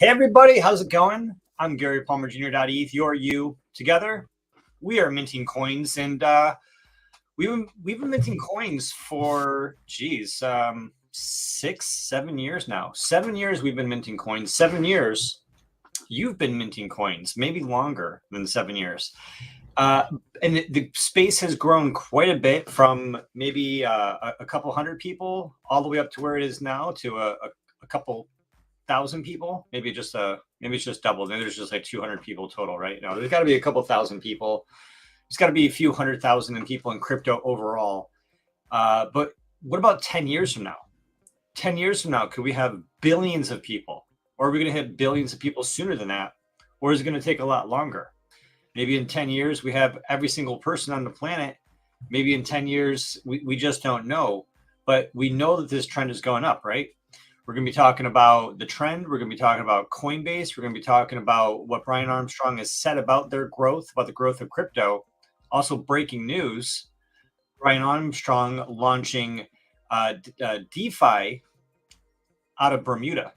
Hey everybody, how's it going? I'm Gary Palmer Jr.eth. You're you. Together, we are minting coins, and we've been minting coins for 6-7 years now. 7 years we've been minting coins. 7 years you've been minting coins, maybe longer than 7 years. And the space has grown quite a bit from maybe a couple hundred people all the way up to where it is now to a couple thousand people. Maybe it's just doubled. Maybe there's just like 200 people total right now. There's got to be a couple thousand people. There's got to be a few 100,000 in people in crypto overall. But what about 10 years from now? 10 years from now, could we have billions of people? Or are we going to hit billions of people sooner than that? Or is it going to take a lot longer? Maybe in 10 years, we have every single person on the planet. Maybe in 10 years, we just don't know. But we know that this trend is going up, right? We're going to be talking about the trend. We're going to be talking about Coinbase. We're going to be talking about what Brian Armstrong has said about their growth, about the growth of crypto. Also, breaking news, Brian Armstrong launching DeFi out of Bermuda.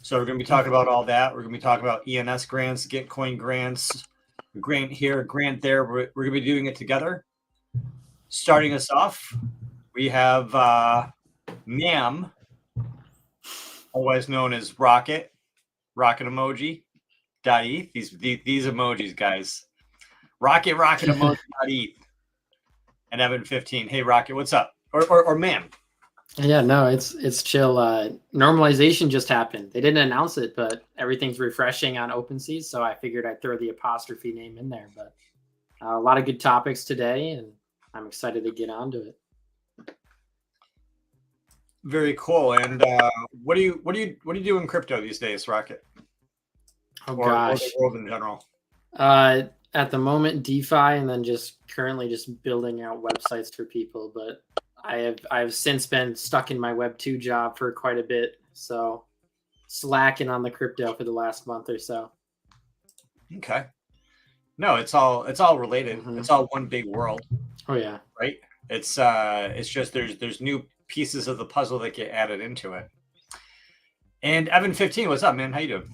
So we're going to be talking about all that. We're going to be talking about ENS grants, Gitcoin grants, grant here, grant there. We're going to be doing it together. Starting us off, we have Ma'am, otherwise known as Rocket emoji .eth. These emojis, guys. Rocket emoji .eth. And Evan 15. Hey Rocket, what's up? Or Ma'am. Yeah, no, it's chill. Normalization just happened. They didn't announce it, but everything's refreshing on OpenSea, so I figured I'd throw the apostrophe name in there. But a lot of good topics today, and I'm excited to get onto it. Very cool. And what do you do in crypto these days, Rocket? Gosh, or the world in general. At the moment, DeFi, and then currently just building out websites for people. But I've since been stuck in my Web 2 job for quite a bit, so slacking on the crypto for the last month or so. Okay. No, it's all related. Mm-hmm. It's all one big world. Oh yeah. Right? It's just there's new pieces of the puzzle that get added into it. And Evan 15, what's up, man? How you doing?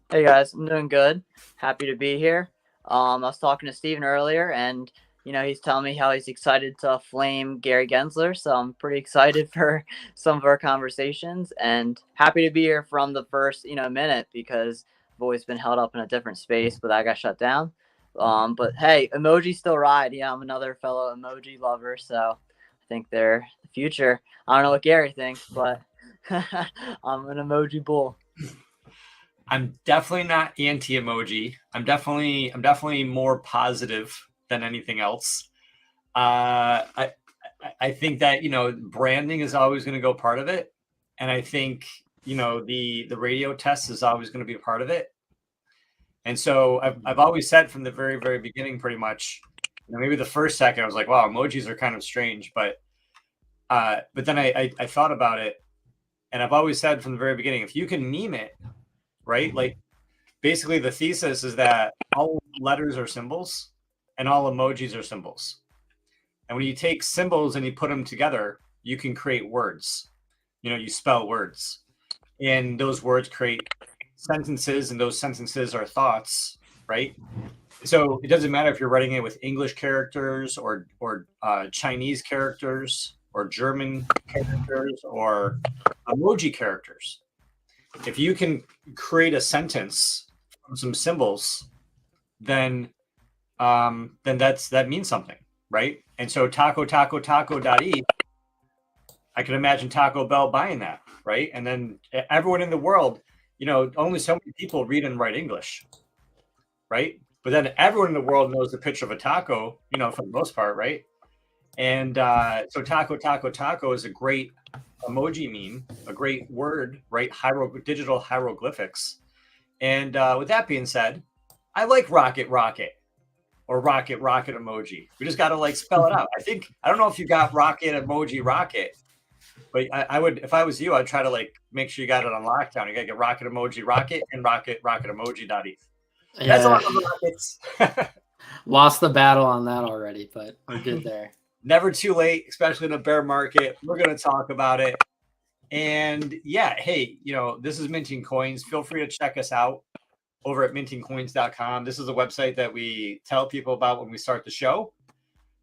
Hey guys, I'm doing good. Happy to be here. I was talking to Steven earlier, and he's telling me how he's excited to flame Gary Gensler. So I'm pretty excited for some of our conversations, and happy to be here from the first, minute, because I've always been held up in a different space, but that got shut down. But hey, emojis still ride. Yeah, I'm another fellow emoji lover, so I think they're the future. I don't know what Gary thinks, but I'm an emoji bull. I'm definitely not anti-emoji. I'm definitely more positive than anything else. I think that branding is always going to go part of it, and I think the radio test is always going to be a part of it. And so I've always said from the very, very beginning, pretty much, maybe the first second I was like, wow, emojis are kind of strange, but then I thought about it, and I've always said from the very beginning, if you can meme it, right? Like basically the thesis is that all letters are symbols and all emojis are symbols. And when you take symbols and you put them together, you can create words. You spell words, and those words create sentences, and those sentences are thoughts, right? So it doesn't matter if you're writing it with English characters or Chinese characters or German characters or emoji characters. If you can create a sentence from some symbols, then that means something, right? And so taco.eth, I can imagine Taco Bell buying that, right? And then everyone in the world, only so many people read and write English, right? But then everyone in the world knows the picture of a taco, for the most part, right? And so taco is a great emoji meme, a great word, right? Digital hieroglyphics. And with that being said, I like rocket or rocket emoji. We just got to spell it out. I don't know if you got rocket emoji rocket, but I would, if I was you, I'd try to make sure you got it on lockdown. You got to get rocket emoji rocket and rocket emoji .eth. Yeah. That's a lot of rockets. Lost the battle on that already, but we're good there. Never too late, especially in a bear market. We're going to talk about it. And yeah, hey, this is Minting Coins. Feel free to check us out over at mintingcoins.com. This is a website that we tell people about when we start the show.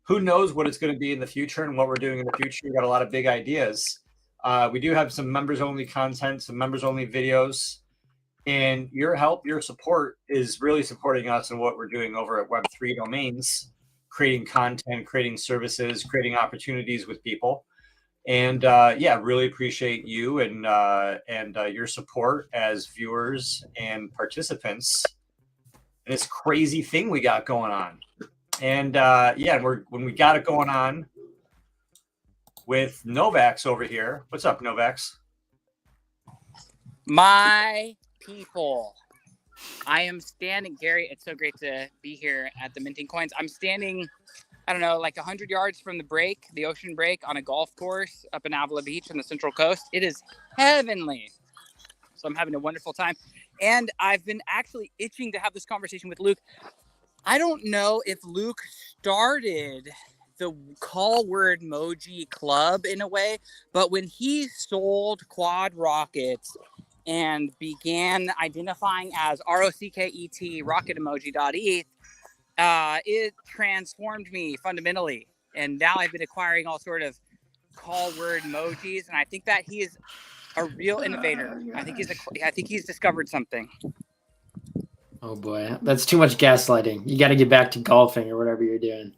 Who knows what it's going to be in the future and what we're doing in the future. We've got a lot of big ideas. We do have some members-only content, some members-only videos. And your help, your support is really supporting us in what we're doing over at Web3 Domains, creating content, creating services, creating opportunities with people. And really appreciate you and your support as viewers and participants in this crazy thing we got going on. And when we got it going on with Novax over here. What's up, Novax? My people, I am standing, Gary, it's so great to be here at the Minting Coins. I'm standing, I don't know, like 100 yards from the ocean break on a golf course up in Avila Beach on the Central Coast. It is heavenly. So I'm having a wonderful time. And I've been actually itching to have this conversation with Luke. I don't know if Luke started the call word emoji club in a way, but when he sold quad rockets and began identifying as ROCKET rocket emoji.eth, it transformed me fundamentally. And now I've been acquiring all sort of call word emojis, and I think that he is a real innovator. I think he's discovered something. Oh boy, that's too much gaslighting. You got to get back to golfing or whatever you're doing.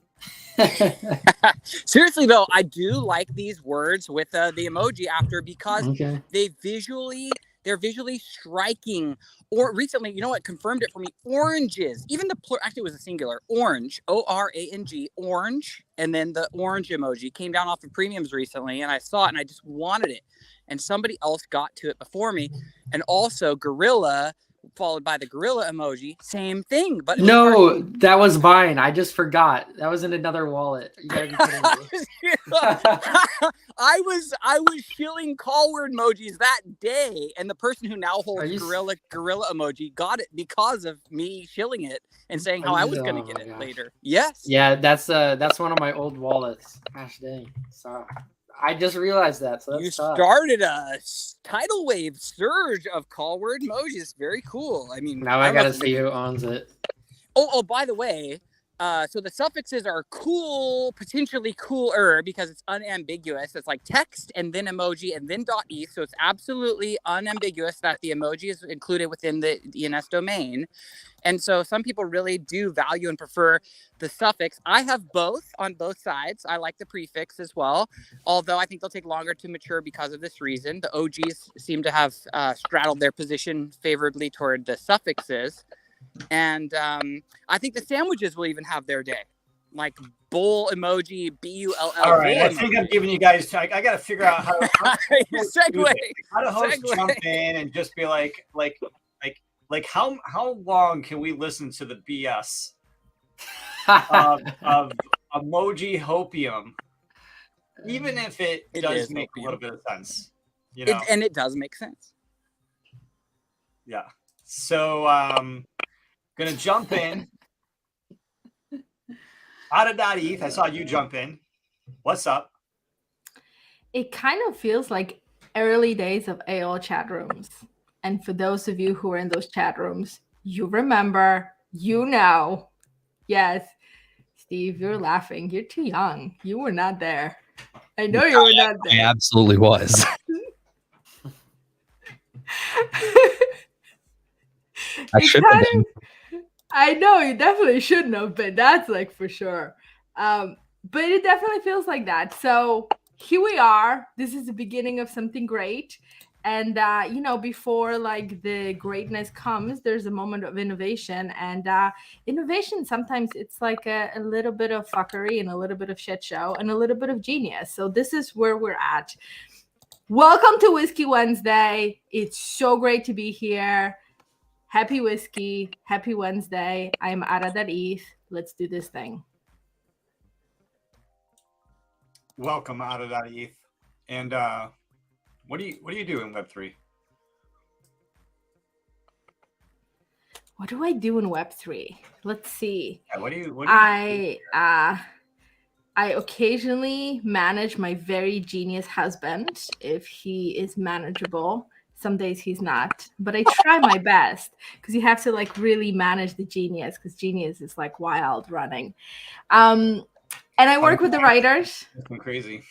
Seriously though, I do like these words with the emoji after because they're visually striking. Or recently, you know what confirmed it for me? Oranges, even the actually it was a singular, orange, ORANG, orange, and then the orange emoji came down off of premiums recently, and I saw it and I just wanted it, and somebody else got to it before me, and also gorilla, followed by the gorilla emoji, same thing. But no, that was mine. I just forgot. That was in another wallet. You gotta be kidding me. I was shilling call word emojis that day, and the person who now holds gorilla emoji got it because of me shilling it and saying how I was going to get it later. Yes. Yeah, that's one of my old wallets. Gosh dang. So I just realized that. So that's started a tidal wave surge of call word emojis. Very cool. I mean, now I gotta see who owns it. Oh, by the way, so the suffixes are cool, potentially cooler because it's unambiguous. It's like text and then emoji and then .eth. So it's absolutely unambiguous that the emoji is included within the ENS domain. And so some people really do value and prefer the suffix. I have both on both sides. I like the prefix as well, although I think they'll take longer to mature because of this reason. The OGs seem to have straddled their position favorably toward the suffixes. And I think the sandwiches will even have their day, like bowl emoji, BULL. All right, I think I'm giving you guys. I got to figure out how to host jump in and just be like how long can we listen to the BS of emoji hopium, even if it does make a little bit of sense, and it does make sense. Yeah. So gonna jump in. Ada.eth, I saw you jump in. What's up? It kind of feels like early days of AOL chat rooms. And for those of you who are in those chat rooms, you remember, yes, Steve, you're laughing. You're too young. You were not there. I know you were not there. I absolutely was. I should have been. I know you definitely shouldn't have been. That's like for sure. But it definitely feels like that. So here we are. This is the beginning of something great. And, before like the greatness comes, there's a moment of innovation. And innovation, sometimes it's like a little bit of fuckery and a little bit of shit show and a little bit of genius. So this is where we're at. Welcome to Whiskey Wednesday. It's so great to be here. Happy whiskey. Happy Wednesday. I'm Ada.eth. Let's do this thing. Welcome, Ada.eth. And what do you do in Web3? What do I do in Web3? Let's see. Yeah, what do you I occasionally manage my very genius husband if he is manageable. Some days he's not, but I try my best because you have to like really manage the genius because genius is like wild running. And I work with the writers. It's been crazy.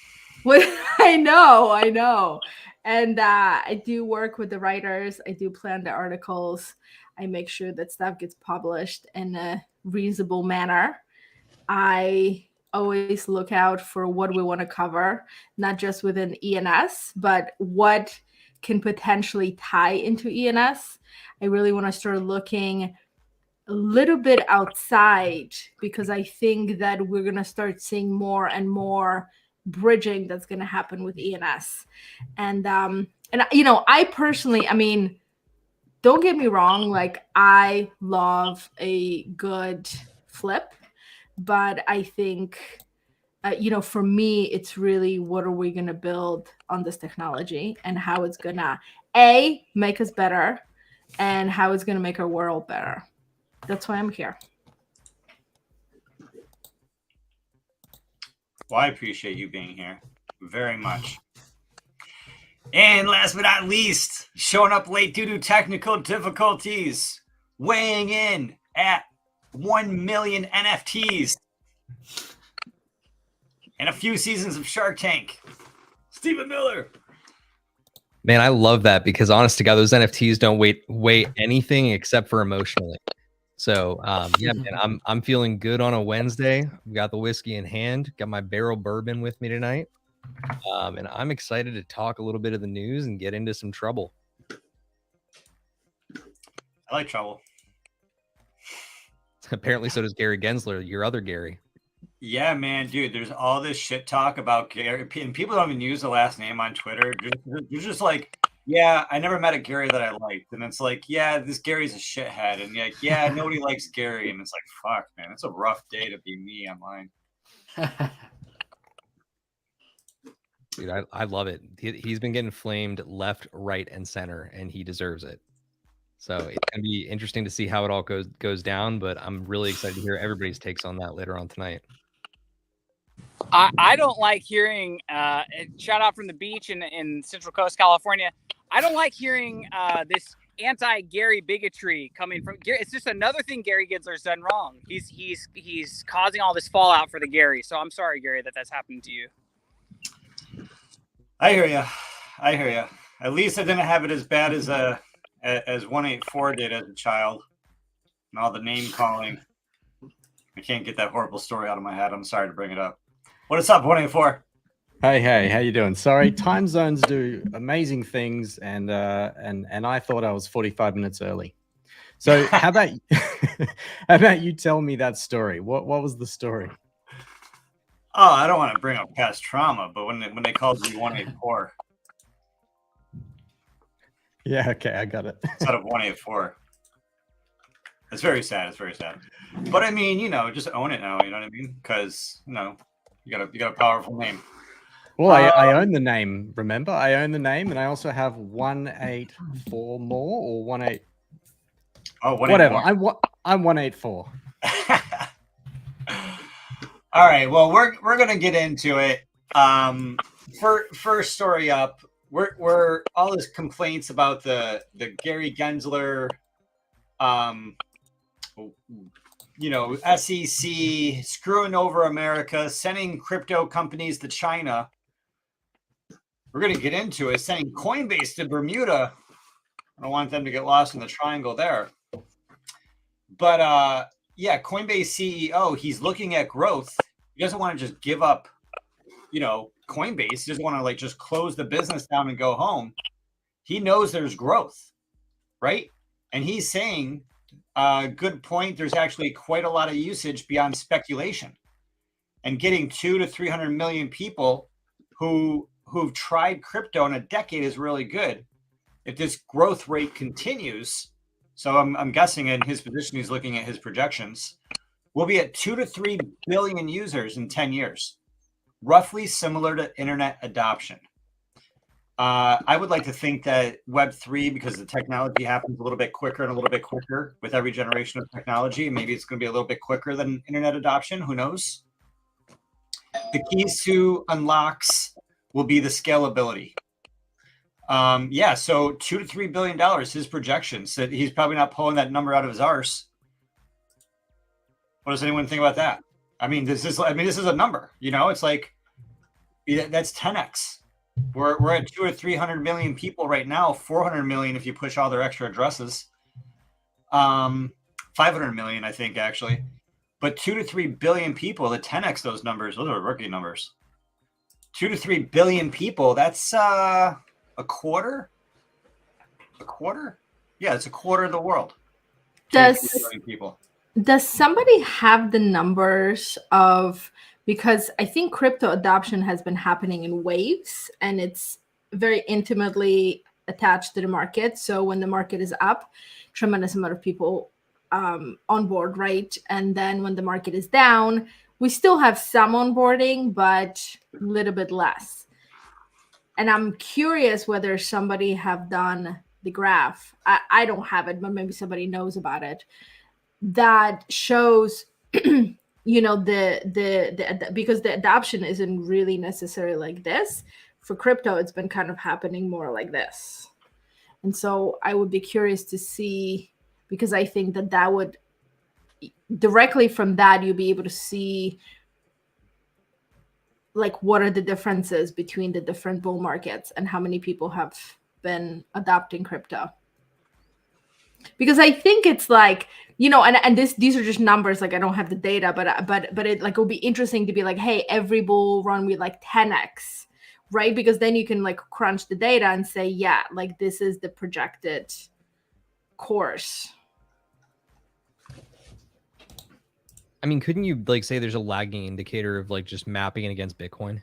I know. And I do work with the writers. I do plan the articles. I make sure that stuff gets published in a reasonable manner. I always look out for what we want to cover, not just within ENS, but what can potentially tie into ENS. I really want to start looking a little bit outside because I think that we're going to start seeing more and more bridging that's going to happen with ENS. And you know, I personally, I mean, don't get me wrong, like I love a good flip, but I think you know, for me, it's really what are we going to build on this technology and how it's going to make us better and how it's going to make our world better. That's why I'm here. Well, I appreciate you being here very much. And last but not least, showing up late due to technical difficulties, weighing in at 1 million NFTs and a few seasons of Shark Tank, Stephen Miller. Man, I love that because honest to God, those NFTs don't weigh anything except for emotionally. So yeah, man, I'm feeling good on a Wednesday. I've got the whiskey in hand, got my barrel bourbon with me tonight. And I'm excited to talk a little bit of the news and get into some trouble. I like trouble. Apparently so does Gary Gensler, your other Gary. Yeah, man, dude, there's all this shit talk about Gary, and people don't even use the last name on Twitter. You're just like, yeah, I never met a Gary that I liked. And it's like, yeah, this Gary's a shithead. And like, yeah, nobody likes Gary. And it's like, fuck, man, it's a rough day to be me online. Dude, I love it. He's been getting flamed left, right, and center, and he deserves it. So it's going to be interesting to see how it all goes down, but I'm really excited to hear everybody's takes on that later on tonight. I don't like hearing shout out from the beach in Central Coast, California. I don't like hearing this anti-Gary bigotry coming from Gary. It's just another thing Gary Gensler's done wrong. He's causing all this fallout for the Gary. So I'm sorry, Gary, that's happened to you. I hear you. At least I didn't have it as bad as 184 did as a child, and all the name calling. I can't get that horrible story out of my head. I'm sorry to bring it up. What is up, 184? Hey, how you doing? Sorry, time zones do amazing things, and I thought I was 45 minutes early. So how about you tell me that story? What was the story? Oh, I don't want to bring up past trauma, but when they called you 184 Yeah, okay, I got it. instead of 184, it's very sad. But I mean, you know, just own it now. You know what I mean? Because you know, you got a powerful name. Well, I own the name. Remember, I own the name, and I also have 184 more or 18. Oh, whatever. I'm 184. All right. Well, we're gonna get into it. First story up. We're all these complaints about the Gary Gensler, you know, SEC screwing over America, sending crypto companies to China. We're going to get into it, sending Coinbase to Bermuda. I don't want them to get lost in the triangle there. But yeah, Coinbase CEO, he's looking at growth. He doesn't want to just give up, you know, Coinbase. He doesn't want to like just close the business down and go home. He knows there's growth, right? And he's saying, good point, there's actually quite a lot of usage beyond speculation. And getting 200 to 300 million people who've tried crypto in a decade is really good. If this growth rate continues, so I'm guessing in his position, he's looking at his projections, we'll be at 2 to 3 billion users in 10 years, roughly similar to internet adoption. I would like to think that Web3, because the technology happens a little bit quicker and a little bit quicker with every generation of technology, maybe it's going to be a little bit quicker than internet adoption. Who knows? The keys to unlocks will be the scalability. Yeah, so $2 to $3 billion, his projections. That he's probably not pulling that number out of his arse. What does anyone think about that? I mean, this is a number. You know, it's like that's 10x. We're at 200 or 300 million people right now. 400 million if you push all their extra addresses. 500 million, I think, actually. But 2 to 3 billion people, the 10x those numbers, those are rookie numbers. 2 to 3 billion people, that's a quarter? A quarter? Yeah, it's a quarter of the world. People. Does somebody have the numbers of, because I think crypto adoption has been happening in waves and it's very intimately attached to the market. So when the market is up, tremendous amount of people on board, right? And then when the market is down, we still have some onboarding, but a little bit less. And I'm curious whether somebody have done the graph. I don't have it, but maybe somebody knows about it. That shows, you know, the because the adoption isn't really necessarily like this. For crypto, it's been kind of happening more like this. And so I would be curious to see, because I think that would directly from that, you'll be able to see like what are the differences between the different bull markets and how many people have been adopting crypto. Because I think it's like, you know, and these are just numbers, like I don't have the data, but it like, it'll be interesting to be like, hey, every bull run with like 10x, right? Because then you can like crunch the data and say, yeah, like this is the projected course. I mean, couldn't you like say there's a lagging indicator of like just mapping it against Bitcoin?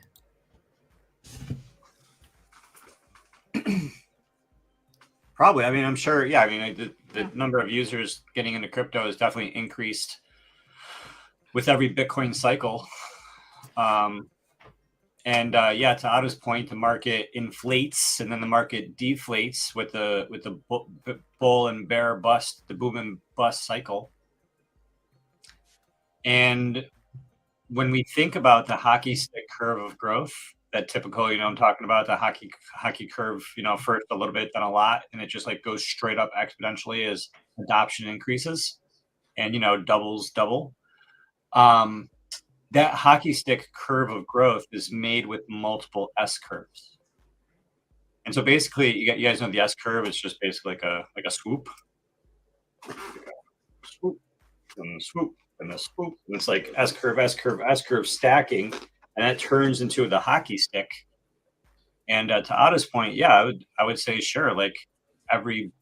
Probably. I mean, I'm sure. Yeah. I mean, the number of users getting into crypto has definitely increased with every Bitcoin cycle. Yeah, to Otto's point, the market inflates and then the market deflates with the bull and bear bust, the boom and bust cycle. And when we think about the hockey stick curve of growth, that typical, you know, I'm talking about the hockey curve, you know, first a little bit, then a lot, and it just like goes straight up exponentially as adoption increases and, you know, doubles double. That hockey stick curve of growth is made with multiple S curves. And so basically you guys know the S curve is just basically like a swoop. Swoop and swoop. And the swoop, and it's like S curve, S curve, S curve stacking, and that turns into the hockey stick. And to Otto's point, yeah, I would say sure. Like every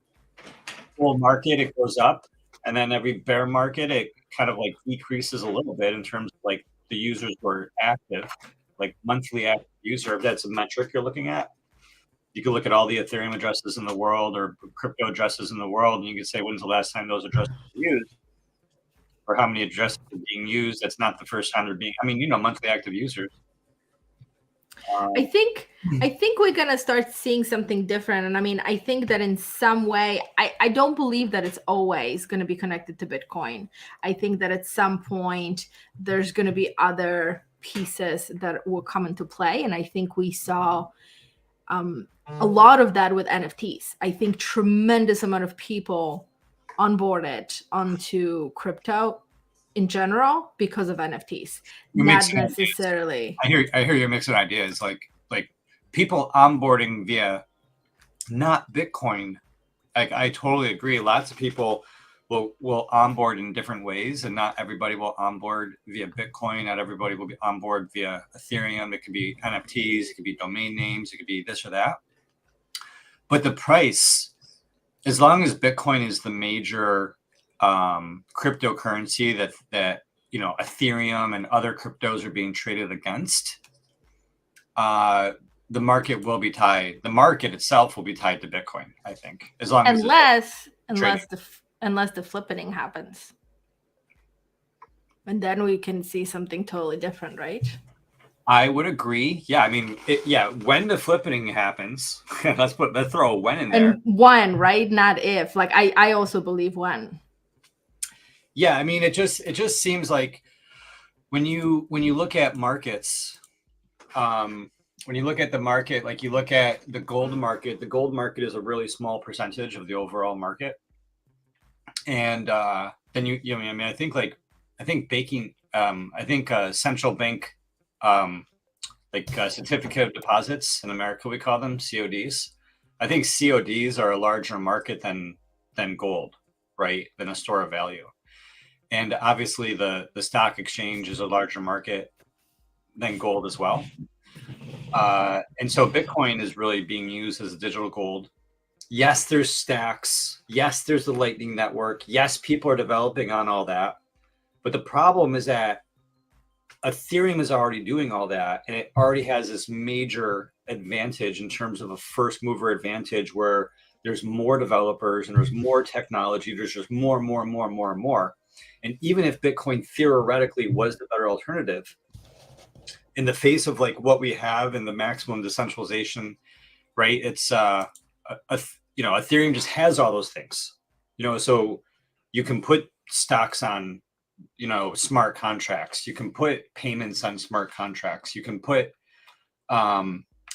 bull market, it goes up, and then every bear market, it kind of like decreases a little bit in terms of like the users who are active, like monthly active user. If that's a metric you're looking at, you can look at all the Ethereum addresses in the world or crypto addresses in the world, and you can say when's the last time those addresses were used. Or how many addresses are being used. That's not the first time they're being, I mean, you know, monthly active users. I think we're gonna start seeing something different. And I mean, I think that in some way, I don't believe that it's always gonna be connected to Bitcoin. I think that at some point there's gonna be other pieces that will come into play. And I think we saw a lot of that with NFTs. I think tremendous amount of people onboarded onto crypto in general because of NFTs. Not necessarily. I hear you're mixing ideas, like people onboarding via not Bitcoin. Like I totally agree. Lots of people will onboard in different ways, and not everybody will onboard via Bitcoin. Not everybody will be onboard via Ethereum. It could be NFTs, it could be domain names, it could be this or that. But the price, as long as Bitcoin is the major cryptocurrency that you know Ethereum and other cryptos are being traded against, the market will be tied. The market itself will be tied to Bitcoin, I think, as long as unless the flipping happens, and then we can see something totally different, right? I would agree. Yeah, I mean, when the flipping happens, let's throw a when in there. And when, right? Not if. Like I also believe when. Yeah, I mean, it just seems like when you look at markets, when you look at the market, like you look at the gold market is a really small percentage of the overall market. And then I mean, I think central bank, certificate of deposits in America, we call them CODs. I think CODs are a larger market than gold, right? Than a store of value. And obviously the stock exchange is a larger market than gold as well. And so Bitcoin is really being used as a digital gold. Yes, there's stacks. Yes, there's the Lightning Network. Yes, people are developing on all that. But the problem is that Ethereum is already doing all that, and it already has this major advantage in terms of a first mover advantage where there's more developers and there's more technology. There's just more. And even if Bitcoin theoretically was the better alternative, in the face of like what we have in the maximum decentralization, right? It's Ethereum just has all those things, so you can put stocks on, smart contracts. You can put payments on smart contracts. You can put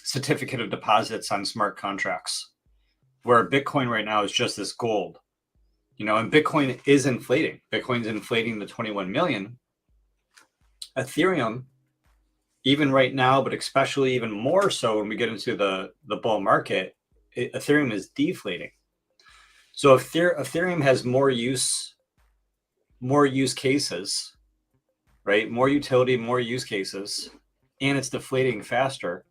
certificate of deposits on smart contracts, where Bitcoin right now is just this gold, and Bitcoin is inflating. Bitcoin's inflating to 21 million. Ethereum, even right now, but especially even more so when we get into the bull market, Ethereum is deflating. So if Ethereum has more use cases, right? More utility, more use cases, and it's deflating faster.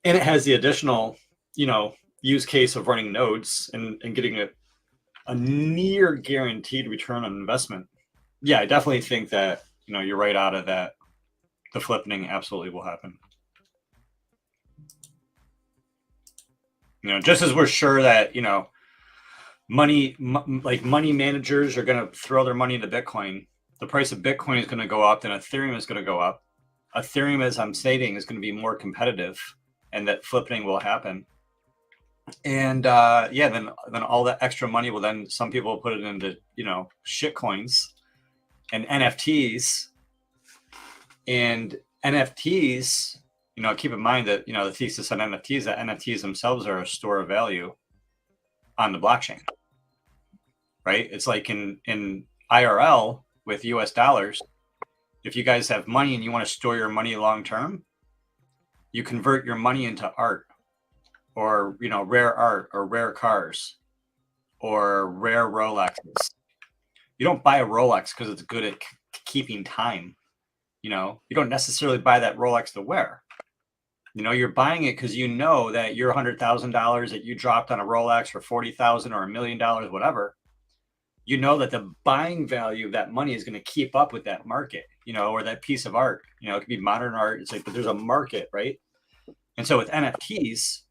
And it has the additional, use case of running nodes and getting a near guaranteed return on investment. Yeah, I definitely think that, you're right out of that. The flipping absolutely will happen. Just as we're sure that, money managers are going to throw their money into Bitcoin, the price of Bitcoin is going to go up, then Ethereum is going to go up. Ethereum, as I'm stating, is going to be more competitive, and that flipping will happen. And then all that extra money will then, some people will put it into, shit coins and NFTs. And NFTs, keep in mind that, the thesis on NFTs, that NFTs themselves are a store of value on the blockchain, right? It's like in IRL with US dollars. If you guys have money and you want to store your money long-term, you convert your money into art, or, rare art, or rare cars, or rare Rolexes. You don't buy a Rolex because it's good at keeping time. You don't necessarily buy that Rolex to wear. You're buying it because that your $100,000 that you dropped on a Rolex for $40,000 or $1 million, whatever, that the buying value of that money is going to keep up with that market, or that piece of art. It could be modern art. It's like, but there's a market, right? And so with NFTs,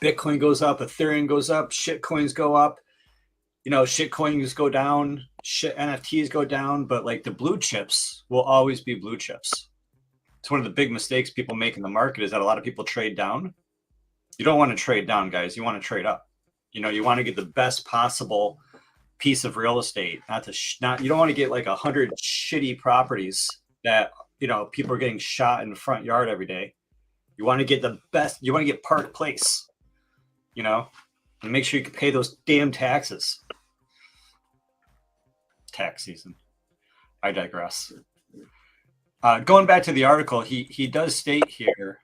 Bitcoin goes up, Ethereum goes up, shit coins go up, shit coins go down, shit NFTs go down, but like the blue chips will always be blue chips. It's one of the big mistakes people make in the market is that a lot of people trade down. You don't want to trade down, guys. You want to trade up. You want to get the best possible piece of real estate. You don't want to get like 100 shitty properties that, people are getting shot in the front yard every day. You want to get the best. You want to get Park Place, and make sure you can pay those damn taxes. Tax season. I digress. Going back to the article, he does state here,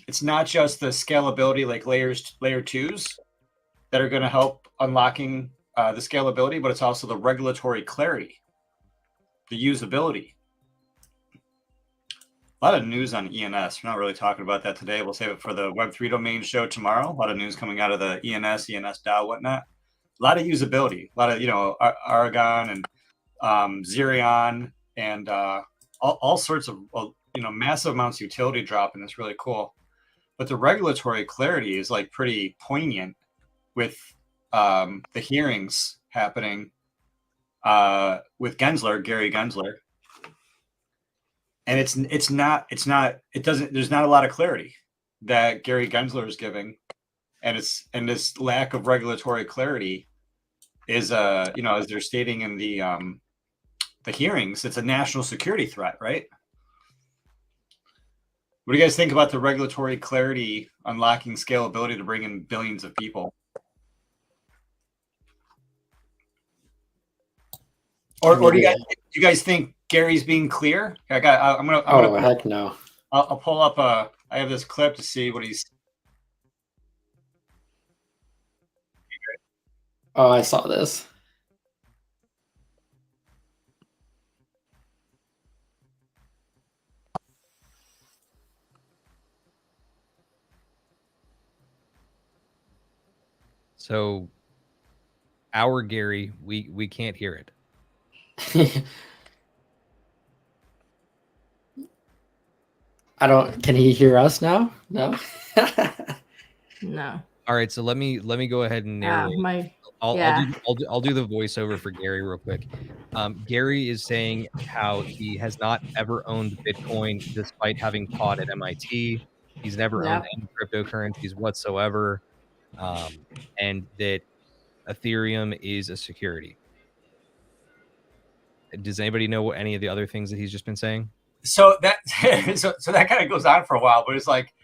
it's not just the scalability, like layer 2s that are going to help unlocking the scalability, but it's also the regulatory clarity, the usability. A lot of news on ENS. We're not really talking about that today. We'll save it for the Web3 domain show tomorrow. A lot of news coming out of the ENS DAO, whatnot. A lot of usability. A lot of, Aragon and Xerion and all sorts of, massive amounts of utility drop, and it's really cool. But the regulatory clarity is like pretty poignant with the hearings happening with Gary Gensler. And there's not a lot of clarity that Gary Gensler is giving. And this lack of regulatory clarity is, as they're stating in the hearings, it's a national security threat, right? What do you guys think about the regulatory clarity unlocking scalability to bring in billions of people? Or do you guys think Gary's being clear? I'm gonna heck no. I'll pull up I have this clip to see what he's. Oh, I saw this. So our Gary, we can't hear it. Can he hear us now? No. No. All right, so let me go ahead and narrate. I'll do the voiceover for Gary real quick. Gary is saying how he has not ever owned Bitcoin despite having taught at MIT. He's never owned any cryptocurrencies whatsoever, and that Ethereum is a security. Does anybody know what any of the other things that he's just been saying? So that so that kind of goes on for a while, but it's like,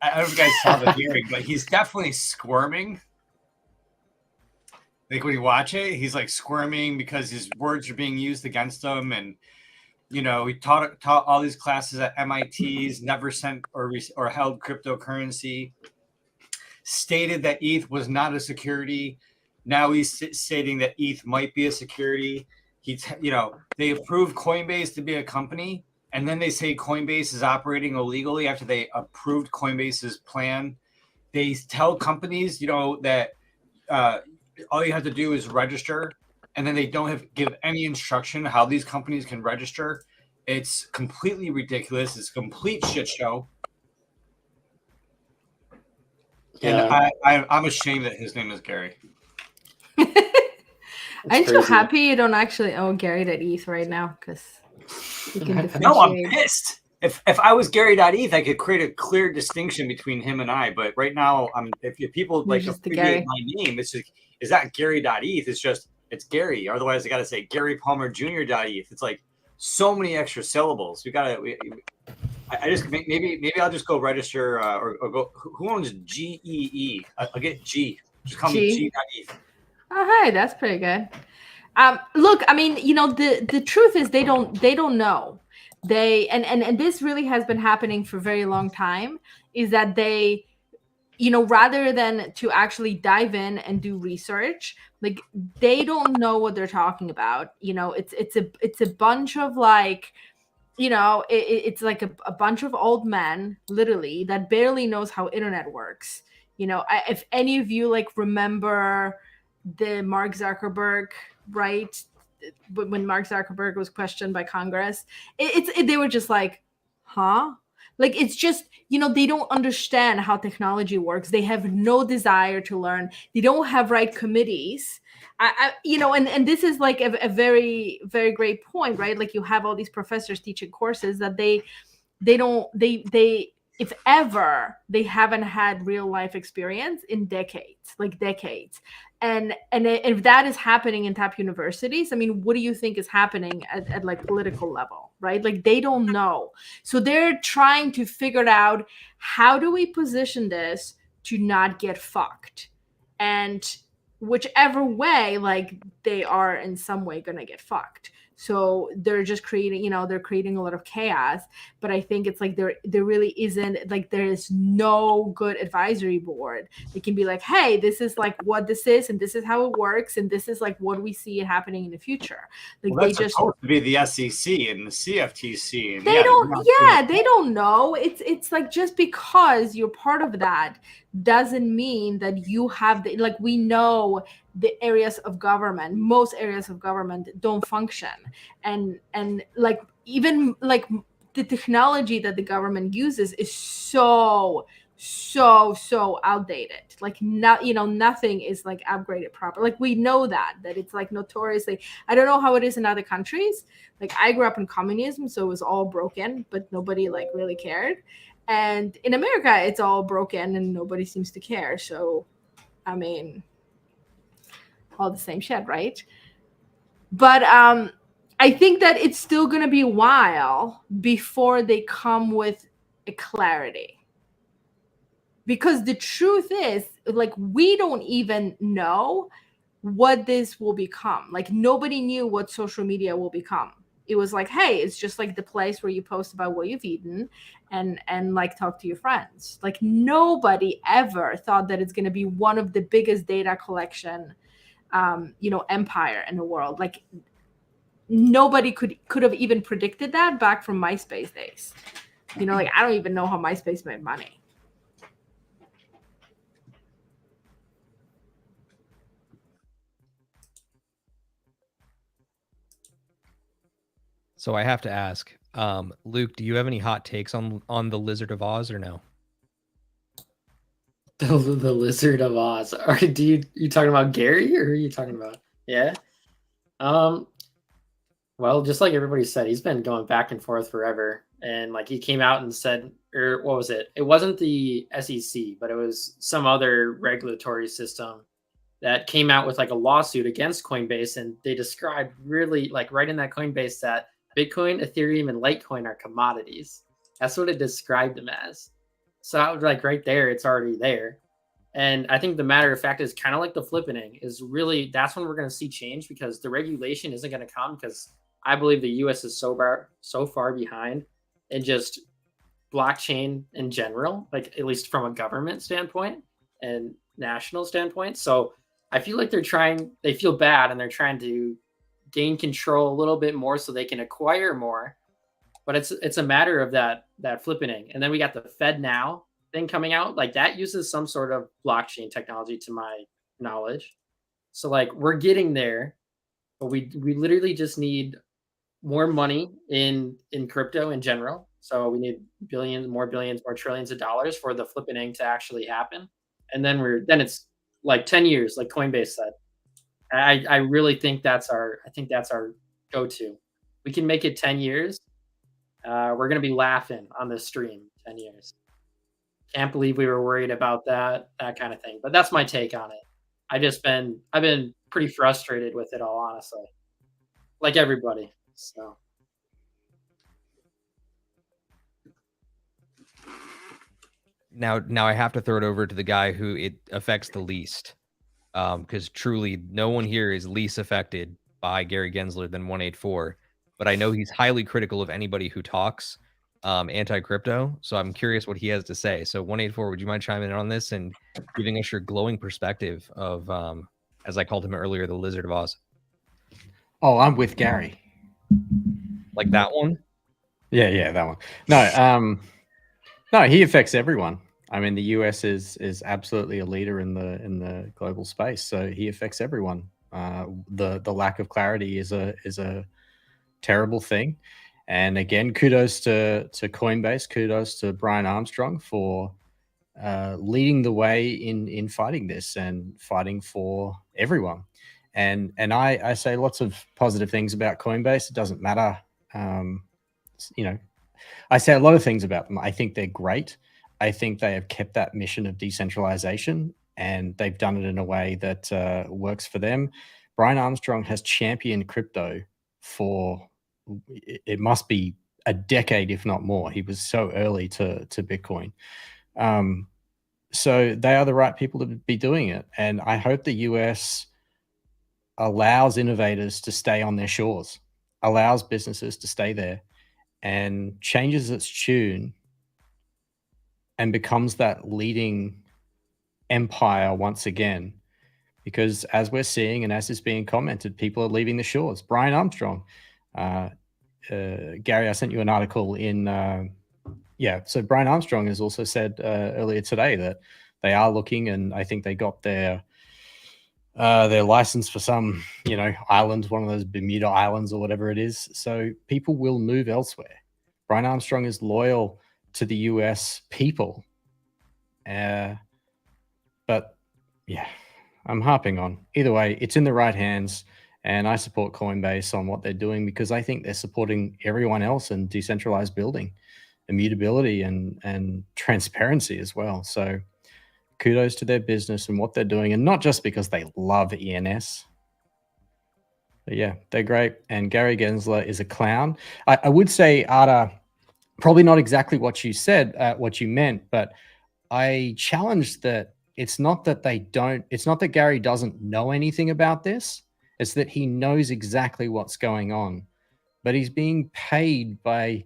I don't know if you guys saw the hearing, but he's definitely squirming. Like when you watch it, he's like squirming because his words are being used against him. And, he taught all these classes at MIT's, never sent or held cryptocurrency, stated that ETH was not a security. Now he's stating that ETH might be a security. They approved Coinbase to be a company, and then they say Coinbase is operating illegally after they approved Coinbase's plan. They tell companies, that all you have to do is register, and then they don't give any instruction how these companies can register. It's completely ridiculous. It's a complete shit show. Yeah. And I'm ashamed that his name is Gary. I'm so happy you don't actually own Gary.eth right now, because you can differentiate. No, I'm pissed. If I was Gary.eth, I could create a clear distinction between him and I. But right now, if people like abbreviate my name, it's just, is that Gary.eth? It's Gary. Otherwise, I got to say Gary Palmer Jr.eth. It's like so many extra syllables. I just maybe I'll just go register or go. Who owns GEE? I'll get G. Just call me G.eth. Oh, hey, that's pretty good. Look, I mean, the truth is they don't know. And this really has been happening for a very long time, is that they, rather than to actually dive in and do research, like they don't know what they're talking about. It's a bunch of like, it's like a bunch of old men, literally, that barely knows how internet works. If any of you like remember the Mark Zuckerberg, right? When Mark Zuckerberg was questioned by Congress, they were just like, huh? Like, it's just, they don't understand how technology works. They have no desire to learn. They don't have right committees. And this is like a very, very great point, right? Like you have all these professors teaching courses that they if ever, they haven't had real life experience in decades. And if that is happening in top universities, I mean, what do you think is happening at like political level, right? Like they don't know. So they're trying to figure out, how do we position this to not get fucked? And whichever way, like they are in some way going to get fucked. So they're just creating, they're creating a lot of chaos. But I think it's like there really isn't, like there is no good advisory board. They can be like, hey, this is like what this is, and this is how it works, and this is like what we see it happening in the future. Like that's supposed to be the SEC and the CFTC. And they don't know. It's like, just because you're part of that doesn't mean that you have like we know the areas of government, most areas of government don't function, and like even like the technology that the government uses is so outdated. Like nothing is like upgraded proper. Like we know that it's like notoriously, I don't know how it is in other countries. Like I grew up in communism, so it was all broken, but nobody like really cared. And in America, it's all broken and nobody seems to care. So, I mean, all the same shit, right? But I think that it's still going to be a while before they come with a clarity. Because the truth is, like, we don't even know what this will become. Like, nobody knew what social media will become. It was like, hey, it's just like the place where you post about what you've eaten and like talk to your friends. Like, nobody ever thought that it's going to be one of the biggest data collection empire in the world. Like, nobody could have even predicted that back from MySpace days. Like, I don't even know how MySpace made money. So I have to ask, Luke, do you have any hot takes on the Lizard of Oz or no? The Lizard of Oz. Or you talking about Gary, or are you talking about? Yeah. Well, just like everybody said, he's been going back and forth forever. And like, he came out and said, or what was it? It wasn't the SEC, but it was some other regulatory system that came out with like a lawsuit against Coinbase. And they described really, like, right in that Coinbase, that Bitcoin, Ethereum, and Litecoin are commodities. That's what it described them as. So I was like, right there, it's already there. And I think the matter of fact is kind of like the flippening is really, that's when we're going to see change, because the regulation isn't going to come, because I believe the US is so far behind in just blockchain in general, like at least from a government standpoint and national standpoint. So I feel like they feel bad, and they're trying to gain control a little bit more so they can acquire more. But it's a matter of that flippening. And then we got the Fed Now thing coming out, like that uses some sort of blockchain technology to my knowledge. So like, we're getting there, but we literally just need more money in crypto in general. So we need billions, more trillions of dollars for the flippening to actually happen. And then it's like 10 years, like Coinbase said. I really think that's our go-to. We can make it 10 years. We're going to be laughing on this stream 10 years. Can't believe we were worried about that kind of thing. But that's my take on it. I've been pretty frustrated with it all, honestly. Like everybody. So Now I have to throw it over to the guy who it affects the least. Because truly no one here is least affected by Gary Gensler than 184. But I know he's highly critical of anybody who talks anti-crypto. So I'm curious what he has to say. So 184, would you mind chiming in on this and giving us your glowing perspective of, as I called him earlier, the Lizard of Oz? Oh, I'm with Gary. Like that one? Yeah, that one. No, he affects everyone. I mean, the US is absolutely a leader in the global space, so he affects everyone. The lack of clarity is a terrible thing. And again, kudos to Coinbase, kudos to Brian Armstrong for leading the way in fighting this and fighting for everyone. And I say lots of positive things about Coinbase. It doesn't matter. I say a lot of things about them. I think they're great. I think they have kept that mission of decentralization, and they've done it in a way that works for them. Brian Armstrong has championed crypto for, it must be a decade, if not more. He was so early to Bitcoin. So they are the right people to be doing it. And I hope the US allows innovators to stay on their shores, allows businesses to stay there, and changes its tune and becomes that leading empire once again. Because as we're seeing, and as is being commented, people are leaving the shores. Brian Armstrong, Gary, I sent you an article in, so Brian Armstrong has also said earlier today that they are looking, and I think they got their license for some, island, one of those Bermuda Islands or whatever it is. So people will move elsewhere. Brian Armstrong is loyal to the US people. But yeah, I'm harping on. Either way, it's in the right hands, and I support Coinbase on what they're doing because I think they're supporting everyone else in decentralized building, immutability and transparency as well. So kudos to their business and what they're doing, and not just because they love ENS. But yeah, they're great. And Gary Gensler is a clown. I would say, Ada, probably not exactly what you said, what you meant, but I challenged that it's not that Gary doesn't know anything about this. It's that he knows exactly what's going on, but he's being paid by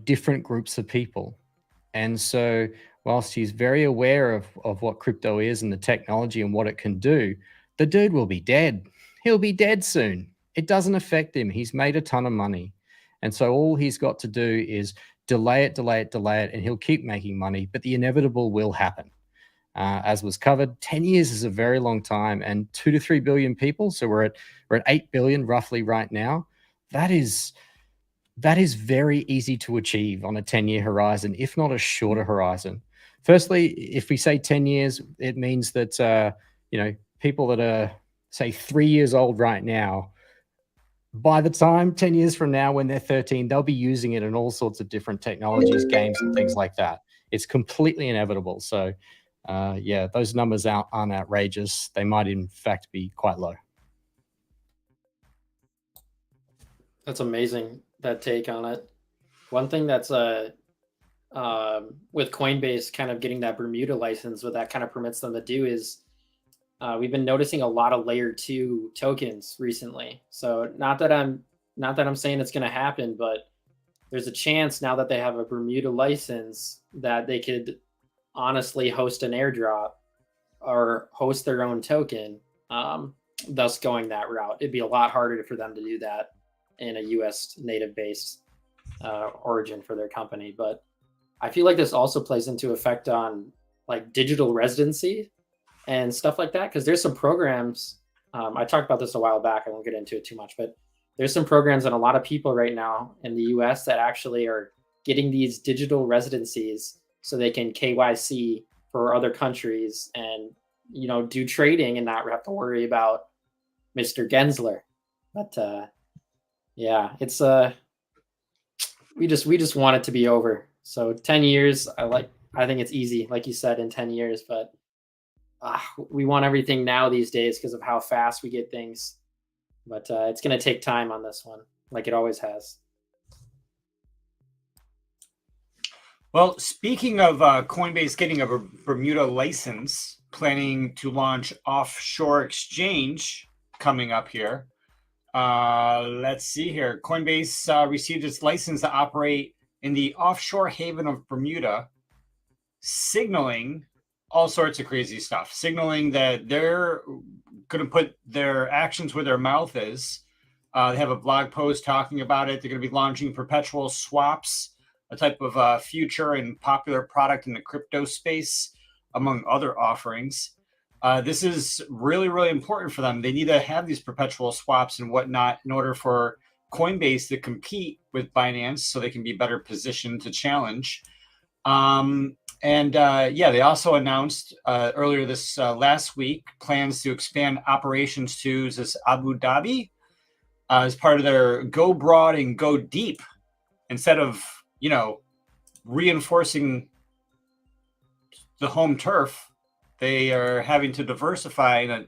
different groups of people. And so whilst he's very aware of what crypto is and the technology and what it can do, the dude will be dead. He'll be dead soon. It doesn't affect him. He's made a ton of money. And so all he's got to do is delay it, and he'll keep making money, but the inevitable will happen. As was covered, 10 years is a very long time, and 2 to 3 billion people. So we're at 8 billion roughly right now. That is very easy to achieve on a 10-year horizon, if not a shorter horizon. Firstly, if we say 10 years, it means that people that are, say, 3 years old right now, by the time 10 years from now, when they're 13, they'll be using it in all sorts of different technologies, games, and things like that. It's completely inevitable. So, those numbers aren't outrageous. They might, in fact, be quite low. That's amazing, that take on it. One thing that's with Coinbase kind of getting that Bermuda license, what that kind of permits them to do is we've been noticing a lot of layer 2 tokens recently. So not that I'm saying it's going to happen, but there's a chance now that they have a Bermuda license that they could honestly host an airdrop or host their own token, thus going that route. It'd be a lot harder for them to do that in a US native based origin for their company. But I feel like this also plays into effect on like digital residency and stuff like that, because there's some programs, I talked about this a while back, I won't get into it too much, but there's some programs and a lot of people right now in the US that actually are getting these digital residencies so they can KYC for other countries and do trading and not have to worry about Mr. Gensler. But it's we just want it to be over. So 10 years, I think it's easy, like you said, in 10 years, but we want everything now these days because of how fast we get things. But it's going to take time on this one, like it always has. Well, speaking of Coinbase getting a Bermuda license, planning to launch offshore exchange coming up here. Let's see here. Coinbase received its license to operate in the offshore haven of Bermuda, signaling all sorts of crazy stuff, signaling that they're going to put their actions where their mouth is. They have a blog post talking about it. They're going to be launching perpetual swaps, a type of future and popular product in the crypto space, among other offerings. This is really, really important for them. They need to have these perpetual swaps and whatnot in order for Coinbase to compete with Binance so they can be better positioned to challenge. They also announced earlier this last week plans to expand operations to this Abu Dhabi as part of their go broad and go deep. Instead of, reinforcing the home turf, they are having to diversify in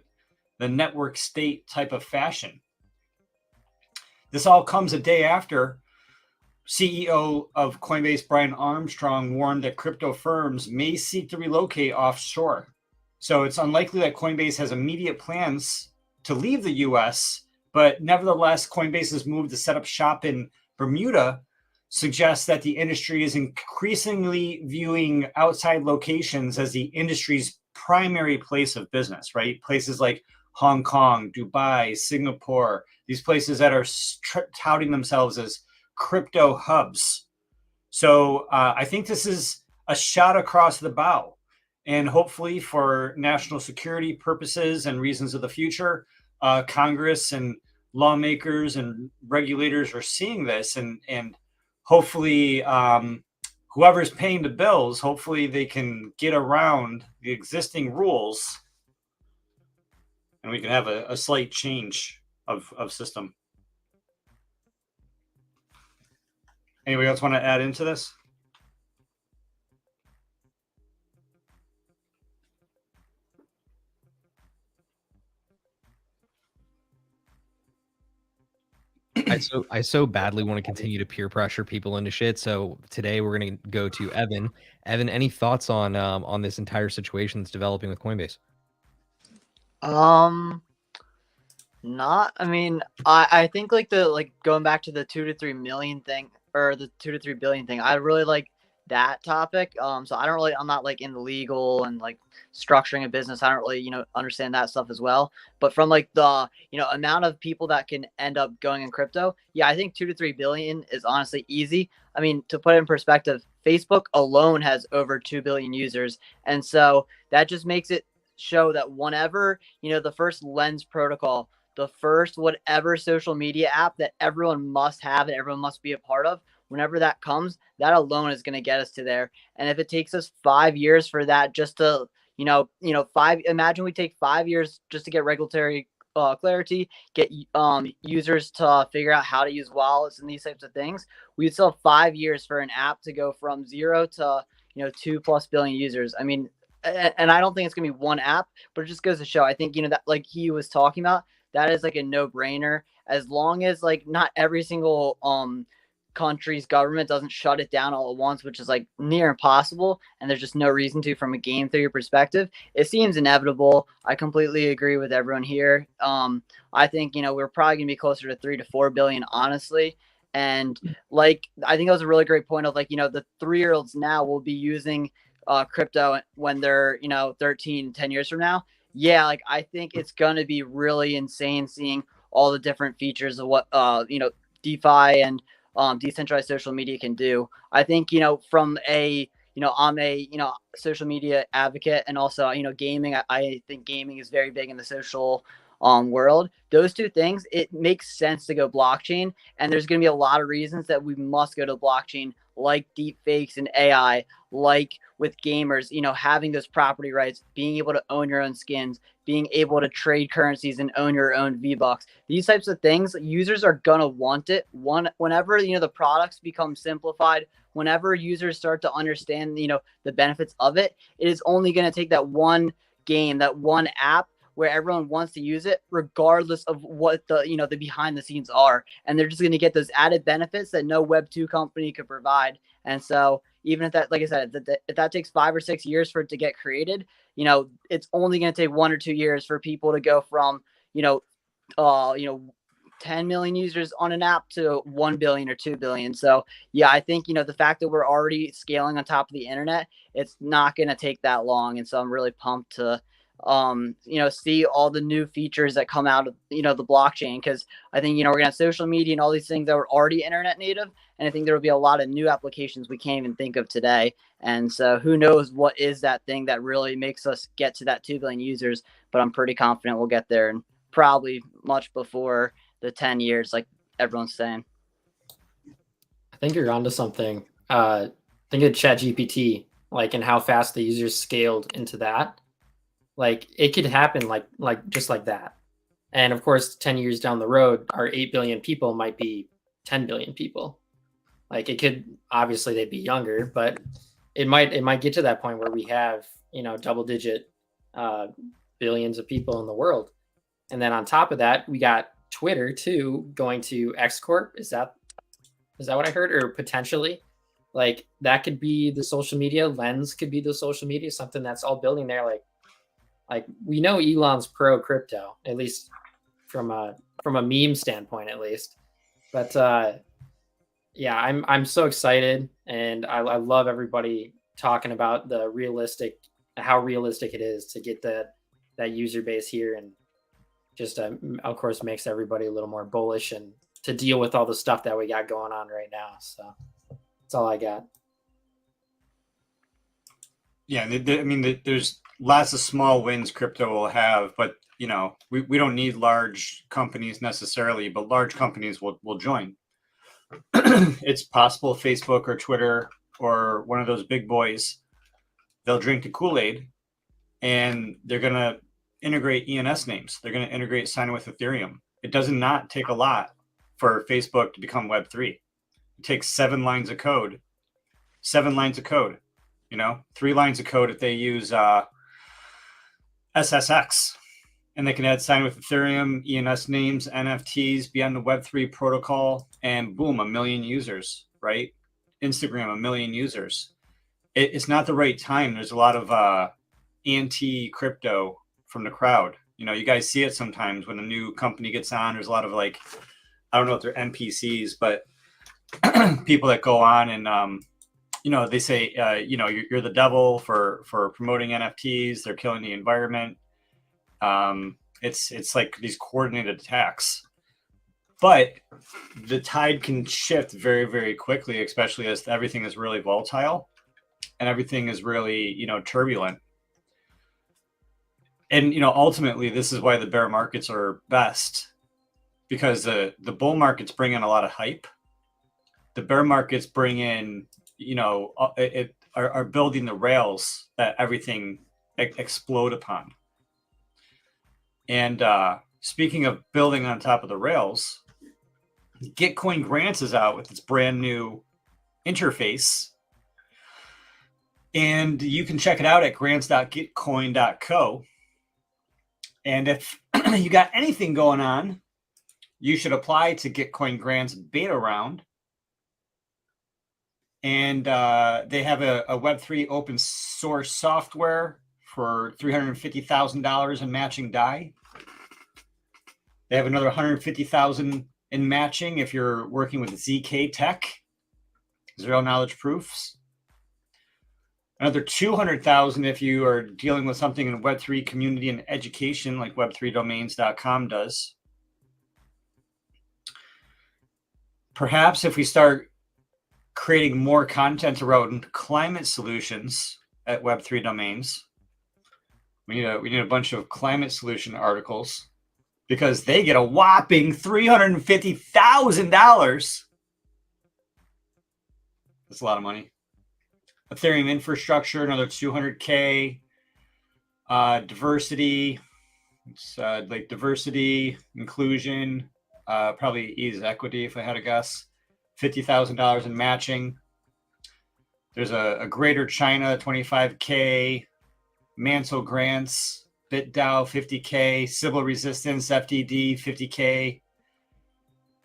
the network state type of fashion. This all comes a day after CEO of Coinbase, Brian Armstrong, warned that crypto firms may seek to relocate offshore. So it's unlikely that Coinbase has immediate plans to leave the US, but nevertheless, Coinbase's move to set up shop in Bermuda suggests that the industry is increasingly viewing outside locations as the industry's primary place of business, right? Places like Hong Kong, Dubai, Singapore, these places that are touting themselves as crypto hubs. So I think this is a shot across the bow. And hopefully for national security purposes and reasons of the future, Congress and lawmakers and regulators are seeing this, and hopefully whoever's paying the bills, hopefully they can get around the existing rules and we can have a slight change of system. Anybody else want to add into this? I I so badly want to continue to peer pressure people into shit. So today we're gonna go to Evan. Evan, any thoughts on this entire situation that's developing with Coinbase? Not. I mean, I think like going back to the 2 to 3 million thing, or the 2 to 3 billion thing. I really like that topic. So I'm not like in the legal and like structuring a business. I don't really understand that stuff as well. But from like the amount of people that can end up going in crypto, yeah, I think 2 to 3 billion is honestly easy. I mean, to put it in perspective, Facebook alone has over 2 billion users, and so that just makes it show that whenever the first Lens protocol, the first whatever social media app that everyone must have and everyone must be a part of, whenever that comes, that alone is going to get us to there. And if it takes us 5 years for that, just to imagine we take 5 years just to get regulatory clarity, get users to figure out how to use wallets and these types of things, we'd still have 5 years for an app to go from 0 to 2+ billion users. I mean, and I don't think it's gonna be one app, but it just goes to show. I think that, like he was talking about, that is like a no-brainer. As long as like not every single country's government doesn't shut it down all at once, which is like near impossible, and there's just no reason to from a game theory perspective. It seems inevitable. I completely agree with everyone here. I think we're probably gonna be closer to 3 to 4 billion, honestly. And like I think that was a really great point of like the 3-year-olds now will be using crypto when they're 13, 10 years from now. Yeah, like I think it's gonna be really insane seeing all the different features of what DeFi and decentralized social media can do. I think from a I'm a social media advocate, and also gaming. I think gaming is very big in the social world. Those two things, it makes sense to go blockchain, and there's going to be a lot of reasons that we must go to blockchain, like deep fakes and AI, like with gamers, having those property rights, being able to own your own skins, being able to trade currencies and own your own V-Bucks. These types of things, users are going to want it. Whenever, the products become simplified, whenever users start to understand, the benefits of it, it is only going to take that one game, that one app where everyone wants to use it, regardless of what the behind the scenes are. And they're just going to get those added benefits that no Web 2 company could provide. And so even if that, like I said, if that takes 5 or 6 years for it to get created, it's only going to take 1 or 2 years for people to go from, 10 million users on an app to 1 billion or 2 billion. So yeah, I think, the fact that we're already scaling on top of the internet, it's not going to take that long. And so I'm really pumped to, see all the new features that come out of, the blockchain. Because I think, we're going to have social media and all these things that were already internet native. And I think there will be a lot of new applications we can't even think of today. And so who knows what is that thing that really makes us get to that 2 billion users. But I'm pretty confident we'll get there, and probably much before the 10 years, like everyone's saying. I think you're onto something. Think of ChatGPT, like, and how fast the users scaled into that. Like it could happen like just like that. And of course, 10 years down the road, our 8 billion people might be 10 billion people. Like it could, obviously they'd be younger, but it might get to that point where we have, double digit billions of people in the world. And then on top of that, we got Twitter too, going to X Corp. Is that what I heard? Or potentially, like that could be the social media. Lens could be the social media, something that's all building there. Like we know Elon's pro crypto, at least from a meme standpoint, at least. But yeah, I'm so excited, and I love everybody talking about how realistic it is to get that user base here, and just of course makes everybody a little more bullish and to deal with all the stuff that we got going on right now. So that's all I got. Yeah, I mean, there's lots of small wins crypto will have, but we don't need large companies necessarily, but large companies will join. It's possible Facebook or Twitter or one of those big boys, they'll drink the Kool-Aid, and they're going to integrate ENS names. They're going to integrate sign with Ethereum. It does not take a lot for Facebook to become Web3. It takes 7 lines of code. 7 lines of code. 3 lines of code if they use SSX, and they can add sign with Ethereum, ENS names, NFTs, be on the Web3 protocol, and boom, 1 million users, right? Instagram, 1 million users. It's not the right time. There's a lot of anti-crypto from the crowd. You know, you guys see it sometimes when a new company gets on. There's a lot of like, I don't know if they're NPCs, but people that go on and you know, they say, you know, you're the devil for promoting NFTs. They're killing the environment. It's like these coordinated attacks, but the tide can shift very, very quickly, especially as everything is really volatile and everything is really, you know, turbulent. And, you know, ultimately, this is why the bear markets are best, because the bull markets bring in a lot of hype. The bear markets bring in, you know, are building the rails that everything explode upon. And speaking of building on top of the rails, Gitcoin Grants is out with its brand new interface. And you can check it out at grants.gitcoin.co. And if you got anything going on, you should apply to Gitcoin Grants beta round. And they have a Web3 open source software for $350,000 in matching DAI. They have another $150,000 in matching if you're working with ZK Tech, zero knowledge proofs. Another $200,000 if you are dealing with something in Web3 community and education, like web3domains.com does. Perhaps if we start creating more content around climate solutions at Web3 domains, we need a bunch of climate solution articles, because they get a whopping $350,000. That's a lot of money. Ethereum infrastructure, another 200K. Diversity, it's like diversity, inclusion, probably ease equity if I had to guess. $50,000 in matching. There's a Greater China 25K, Mansell Grants, BitDAO 50K, Civil Resistance FDD 50K,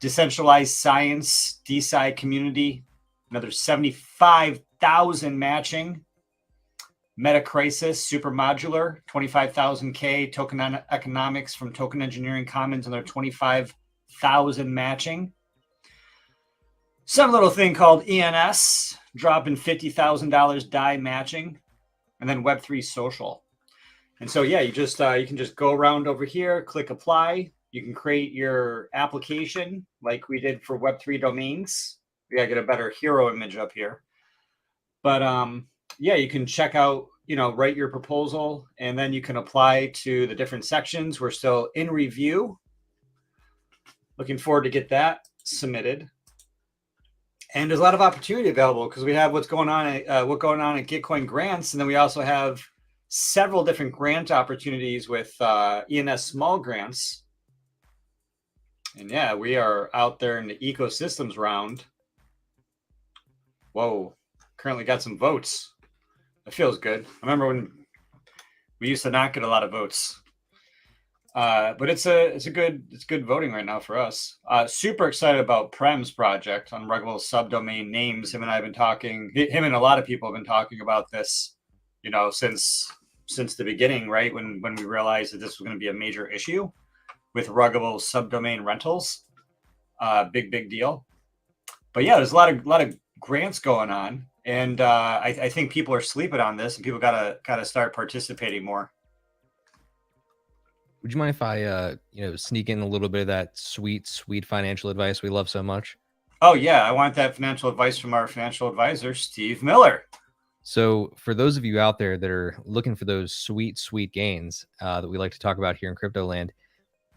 Decentralized Science DeSci Community, another 75,000 matching. Meta Crisis Super Modular 25,000K, Token Economics from Token Engineering Commons, another 25,000 matching. Some little thing called ENS dropping $50,000 DAI matching, and then Web3 Social. And so, yeah, you can just go around over here, click apply. You can create your application like we did for Web3 domains. We gotta get a better hero image up here. But yeah, you can check out, you know, write your proposal, and then you can apply to the different sections. We're still in review. Looking forward to get that submitted. And there's a lot of opportunity available because we have what's going on at Gitcoin Grants, and then we also have several different grant opportunities with ENS Small Grants. And yeah, we are out there in the ecosystems round. Whoa, currently got some votes. That feels good. I remember when we used to not get a lot of votes. But it's good voting right now for us. Super excited about Prem's project, Unruggable Subdomain Names. Him and I have been talking. Him and a lot of people have been talking about this, you know, since the beginning, right? When we realized that this was going to be a major issue with ruggable subdomain rentals. Big deal. But yeah, there's a lot of grants going on, and I think people are sleeping on this, and people gotta start participating more. Would you mind if I, sneak in a little bit of that sweet financial advice we love so much? Oh yeah, I want that financial advice from our financial advisor, Steve Miller. So for those of you out there that are looking for those sweet gains that we like to talk about here in crypto land,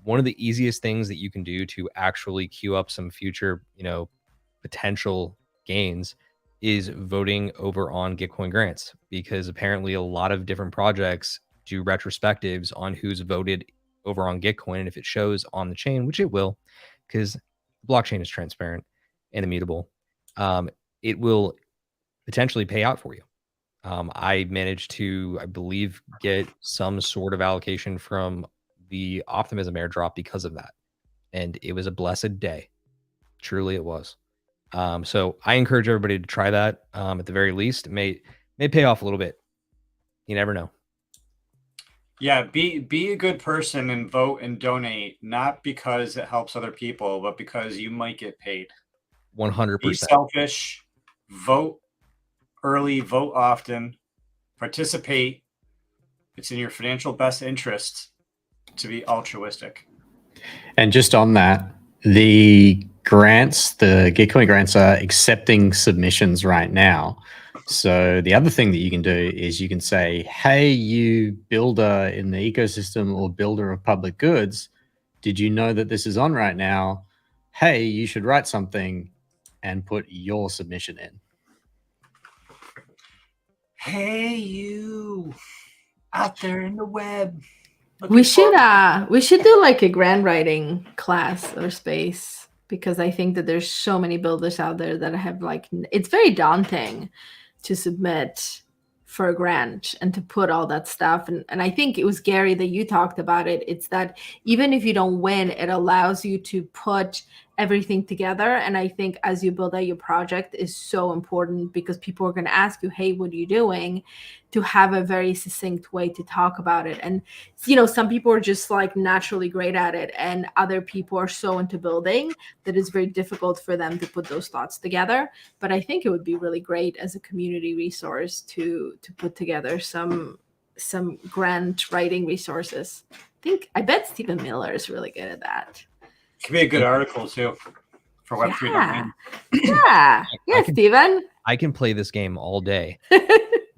one of the easiest things that you can do to actually queue up some future, potential gains is voting over on Gitcoin Grants, because apparently a lot of different projects do retrospectives on who's voted over on Gitcoin. And if it shows on the chain, which it will, because the blockchain is transparent and immutable, it will potentially pay out for you. I managed to, I believe, get some sort of allocation from the optimism airdrop because of that. And it was a blessed day. Truly it was. So I encourage everybody to try that. At the very least, it may pay off a little bit. You never know. Yeah, be a good person and vote and donate, not because it helps other people, but because you might get paid. 100%. Be selfish, vote early, vote often, participate. It's in your financial best interest to be altruistic. And just on that, the Gitcoin grants are accepting submissions right now. So the other thing that you can do is you can say, hey, you builder in the ecosystem or builder of public goods, did you know that this is on right now? Hey, you should write something and put your submission in. Hey, you out there in the web. We should do like a grant writing class or space, because I think that there's so many builders out there that have like, it's very daunting to submit for a grant and to put all that stuff. And I think it was Gary that you talked about it. It's that even if you don't win, it allows you to put everything together. And I think as you build out your project is so important, because people are going to ask you, hey, what are you doing? To have a very succinct way to talk about it. And, you know, some people are just like naturally great at it, and other people are so into building that it's very difficult for them to put those thoughts together. But I think it would be really great as a community resource to put together some grant writing resources. I bet Stephen Miller is really good at that. Could be a good article too for Web3. Yeah, Stephen. I can play this game all day.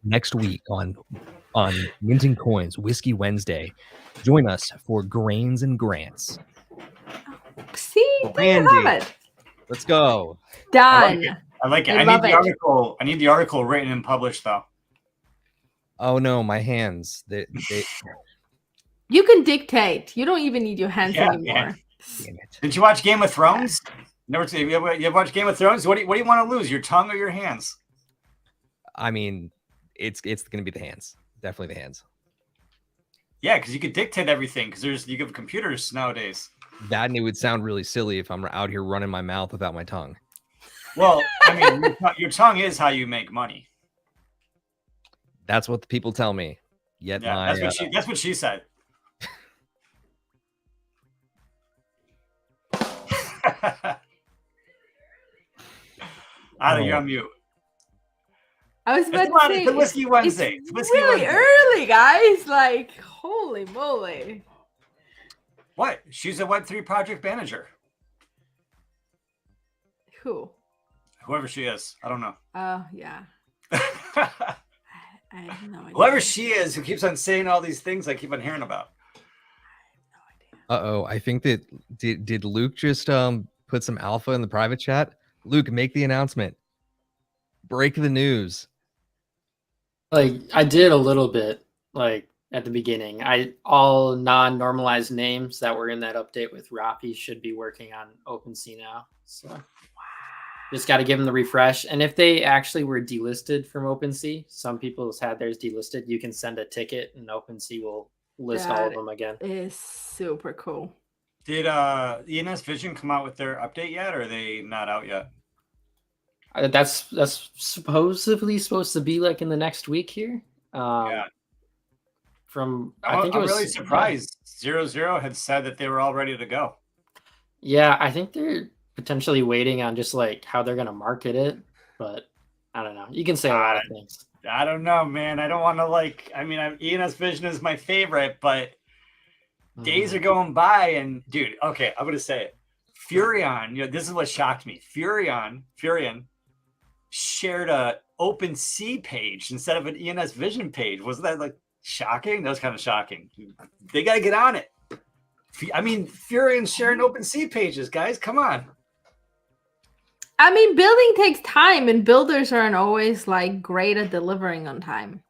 Next week on Minting Coins Whiskey Wednesday. Join us for Grains and Grants. See, there you have it. Let's go. Done. I like it. I need the article. I need the article written and published though. Oh no, my hands. They... You can dictate. You don't even need your hands anymore. Man. Damn it. Did you watch Game of Thrones? You ever watched Game of Thrones? What do you want to lose? Your tongue or your hands? I mean, it's going to be the hands. Definitely the hands. Yeah, because you could dictate everything. Because you have computers nowadays. That, and it would sound really silly if I'm out here running my mouth without my tongue. Well, I mean, your tongue is how you make money. That's what the people tell me. Yet yeah, that's what she said. You're on mute. I was about to say, it's Whiskey Wednesday. It's really early, guys. Like, holy moly. What? She's a Web3 project manager. Who? Whoever she is. I don't know. Oh, yeah. I have no idea. Whoever she is who keeps on saying all these things I keep on hearing about. Uh-oh, I think that did Luke just put some alpha in the private chat? Luke, make the announcement. Break the news. Like, I did a little bit, like, at the beginning. All non-normalized names that were in that update with Rafi should be working on OpenSea now. So just got to give them the refresh. And if they actually were delisted from OpenSea, some people have had theirs delisted, you can send a ticket and OpenSea will list all of them again. Is super cool. Did ENS Vision come out with their update yet, or are they not out yet? That's supposedly supposed to be like in the next week here. Yeah. I'm really surprised. 0 had said that they were all ready to go. Yeah, I think they're potentially waiting on just like how they're gonna market it, but I don't know. You can say a lot of things. I don't know, man. I don't want to ENS Vision is my favorite, but days are going by and dude, okay, I'm gonna say it. Furion, this is what shocked me. Furion shared a OpenSea page instead of an ENS Vision page. Wasn't that like shocking? That was kind of shocking. They gotta get on it. I mean, Furion's sharing OpenSea pages, guys. Come on. I mean, building takes time, and builders aren't always like great at delivering on time.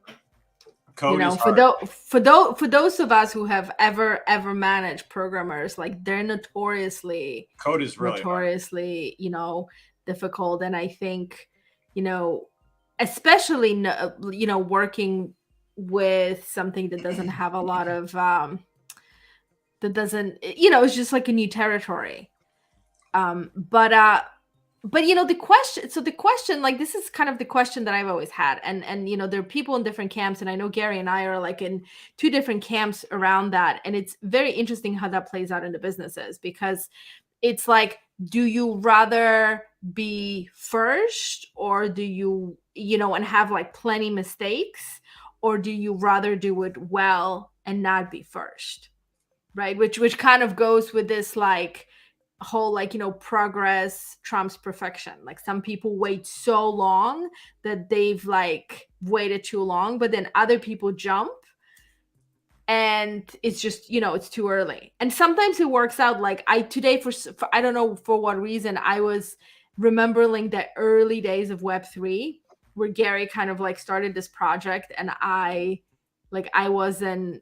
Code is for those of us who have ever managed programmers, like they're notoriously code is really hard. Difficult. And I think, especially working with something that doesn't have a lot of that doesn't, it's just like a new territory. But the question, like, this is kind of the question that I've always had, and there are people in different camps, and I know Gary and I are like in two different camps around that, and it's very interesting how that plays out in the businesses, because it's like, do you rather be first, or do you and have like plenty mistakes, or do you rather do it well and not be first, right? Which kind of goes with this like whole like progress trumps perfection. Like, some people wait so long that they've like waited too long, but then other people jump and it's just it's too early. And sometimes it works out. Like, today for I don't know for what reason, I was remembering the early days of Web3, where Gary kind of like started this project, and I wasn't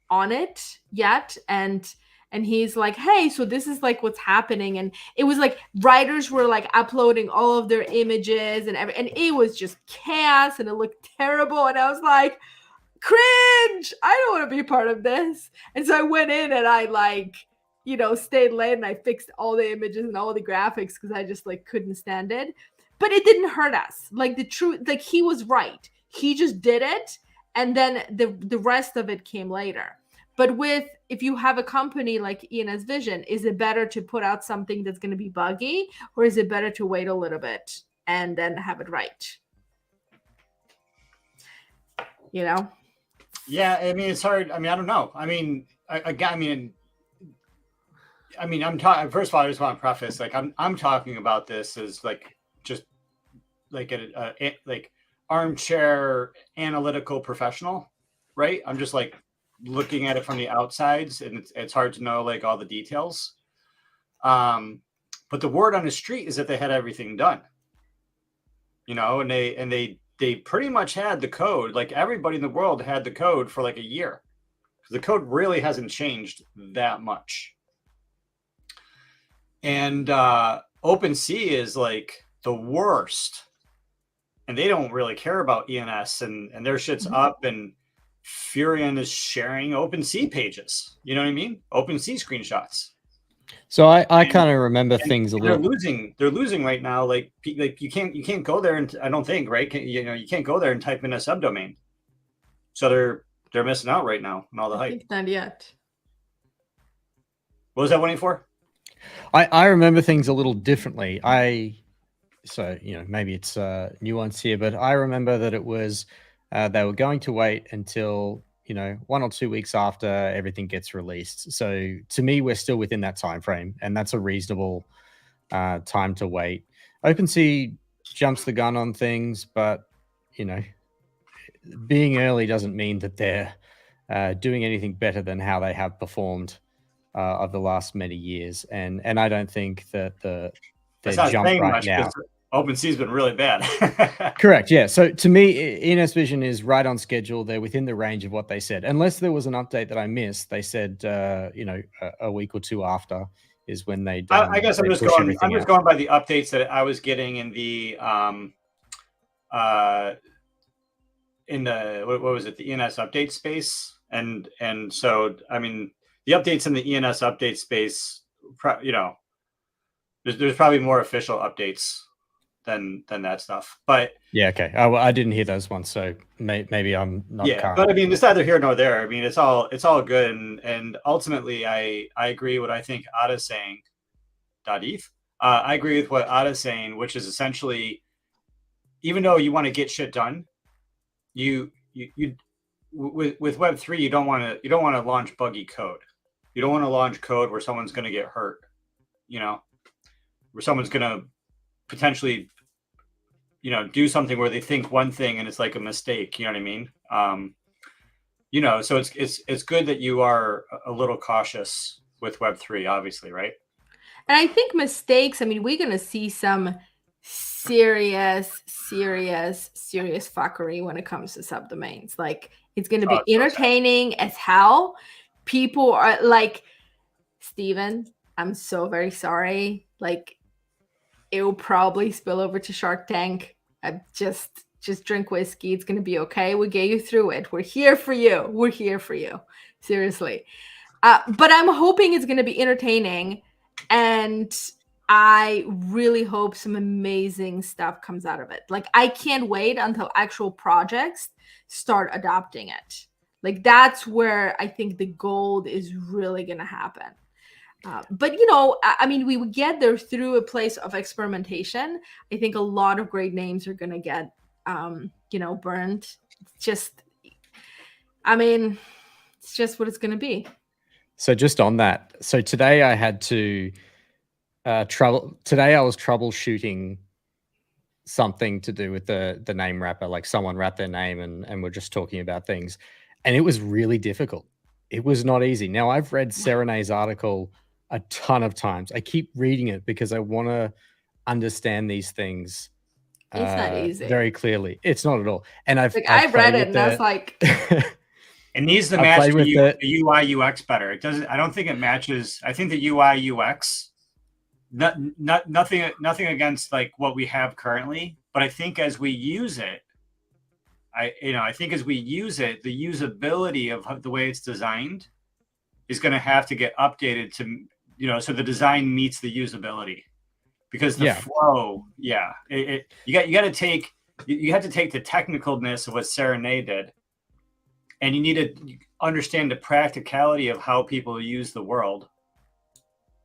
on it yet, and he's like, hey, so this is like what's happening. And it was like writers were like uploading all of their images and it was just chaos, and it looked terrible, and I was like, cringe, I don't want to be a part of this. And so I went in and I like stayed late, and I fixed all the images and all the graphics, because I just like couldn't stand it. But it didn't hurt us. Like, the truth, like, he was right, he just did it, and then the rest of it came later. But if you have a company like ENS Vision, is it better to put out something that's going to be buggy, or is it better to wait a little bit and then have it right? Yeah, I mean, it's hard. I mean, I don't know. I mean, I'm talking. First of all, I just want to preface, like, I'm talking about this as like just like a like armchair analytical professional, right? I'm just like looking at it from the outsides, and it's hard to know like all the details. But the word on the street is that they had everything done, and they pretty much had the code. Like, everybody in the world had the code for like a year, because the code really hasn't changed that much. And OpenSea is like the worst, and they don't really care about ENS, and their shit's up, and Furion is sharing OpenSea pages. You know what I mean? OpenSea screenshots. So I kind of remember things a They're little. They're losing right now. Like you can't go there, and I don't think, right? You can't go there and type in a subdomain. So they're missing out right now on all the I hype. think not yet. What was that waiting for? I remember things a little differently. So maybe it's nuance here, but I remember that it was they were going to wait until 1 or 2 weeks after everything gets released. So to me, we're still within that time frame, and that's a reasonable time to wait. OpenSea jumps the gun on things, but being early doesn't mean that they're doing anything better than how they have performed of the last many years. And I don't think that their jump right now. OpenSea's been really bad. Correct. Yeah. So to me, ENS Vision is right on schedule. They're within the range of what they said, unless there was an update that I missed. They said, a week or two after is when they. I guess I'm just going by the updates that I was getting in the what was it, the ENS update space, and so I mean the updates in the ENS update space, there's probably more official updates than that stuff. But yeah, okay. I didn't hear those ones, so maybe I'm not. Yeah, but I mean, it's neither here nor there. I mean, it's all good, and ultimately, I agree what I think Ada's saying. .eth. I agree with what Ada's saying, which is essentially, even though you want to get shit done, you with Web3, you don't want to launch buggy code. You don't want to launch code where someone's going to get hurt. Where someone's going to potentially do something where they think one thing and it's like a mistake. You know what I mean? So it's good that you are a little cautious with Web3, obviously, right? And I think mistakes, I mean, we're going to see some serious fuckery when it comes to subdomains. Like, it's going to be entertaining as hell. People are like, Steven, I'm so very sorry. Like, it will probably spill over to Shark Tank. Just drink whiskey. It's going to be okay. We'll get you through it. We're here for you. Seriously. But I'm hoping it's going to be entertaining, and I really hope some amazing stuff comes out of it. Like, I can't wait until actual projects start adopting it. Like, that's where I think the gold is really going to happen. But I mean, we would get there through a place of experimentation. I think a lot of great names are going to get burned. Just, I mean, it's just what it's going to be. So just on that, so today I had to Today I was troubleshooting something to do with the name wrapper. Like, someone wrapped their name, and we're just talking about things, and it was really difficult. It was not easy. Now, I've read Serene's article a ton of times. I keep reading it because I want to understand these things. It's not easy. Very clearly. It's not at all. And I've read it, and I was like, it needs to match the UI UX better. It doesn't. I don't think it matches. I think the UI UX, nothing against like what we have currently, but I think as we use it, I think as we use it, the usability of the way it's designed is going to have to get updated to, so the design meets the usability, because the flow, you have to take the technicalness of what Serene did, and you need to understand the practicality of how people use the world,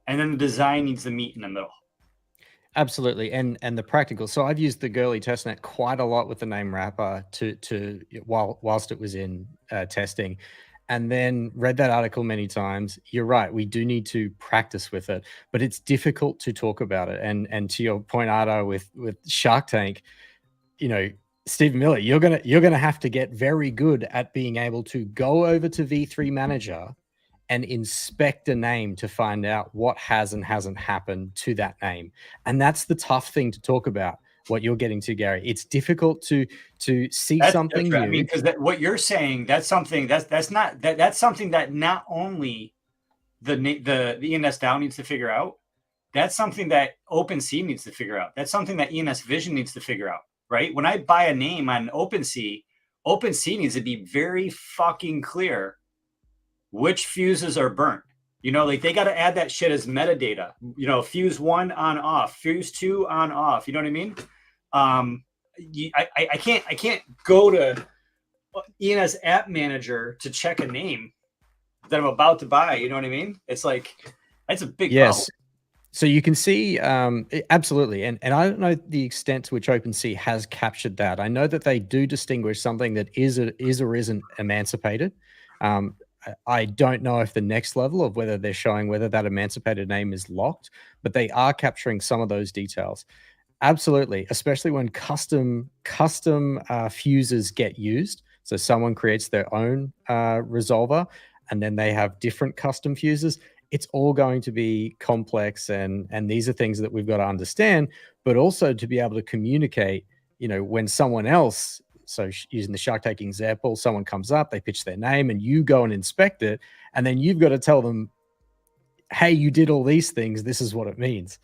and then the design needs to meet in the middle. Absolutely, and the practical. So I've used the Girly testnet quite a lot with the name wrapper whilst it was in testing, and then read that article many times. You're right, we do need to practice with it, but it's difficult to talk about it. And to your point, Ardo, with Shark Tank, Stephen Miller, you're gonna have to get very good at being able to go over to V3 Manager and inspect a name to find out what has and hasn't happened to that name. And that's the tough thing to talk about, what you're getting to, Gary. It's difficult to see something new. I mean, because what you're saying, that's something that's something that not only the ENS DAO needs to figure out, that's something that OpenSea needs to figure out. That's something that ENS Vision needs to figure out, right? When I buy a name on OpenSea needs to be very fucking clear which fuses are burnt. Like, they got to add that shit as metadata. Fuse 1 on off, fuse 2 on off. You know what I mean? I can't go to ENS App Manager to check a name that I'm about to buy. You know what I mean? It's like, that's a big problem. So you can see, absolutely. And I don't know the extent to which OpenSea has captured that. I know that they do distinguish something that is or isn't emancipated. I don't know if the next level of whether they're showing whether that emancipated name is locked, but they are capturing some of those details. Absolutely, especially when custom fuses get used. So someone creates their own resolver, and then they have different custom fuses. It's all going to be complex, and these are things that we've got to understand, but also to be able to communicate, when someone else, so using the Shark Tank example, someone comes up, they pitch their name, and you go and inspect it, and then you've got to tell them, hey, you did all these things, this is what it means.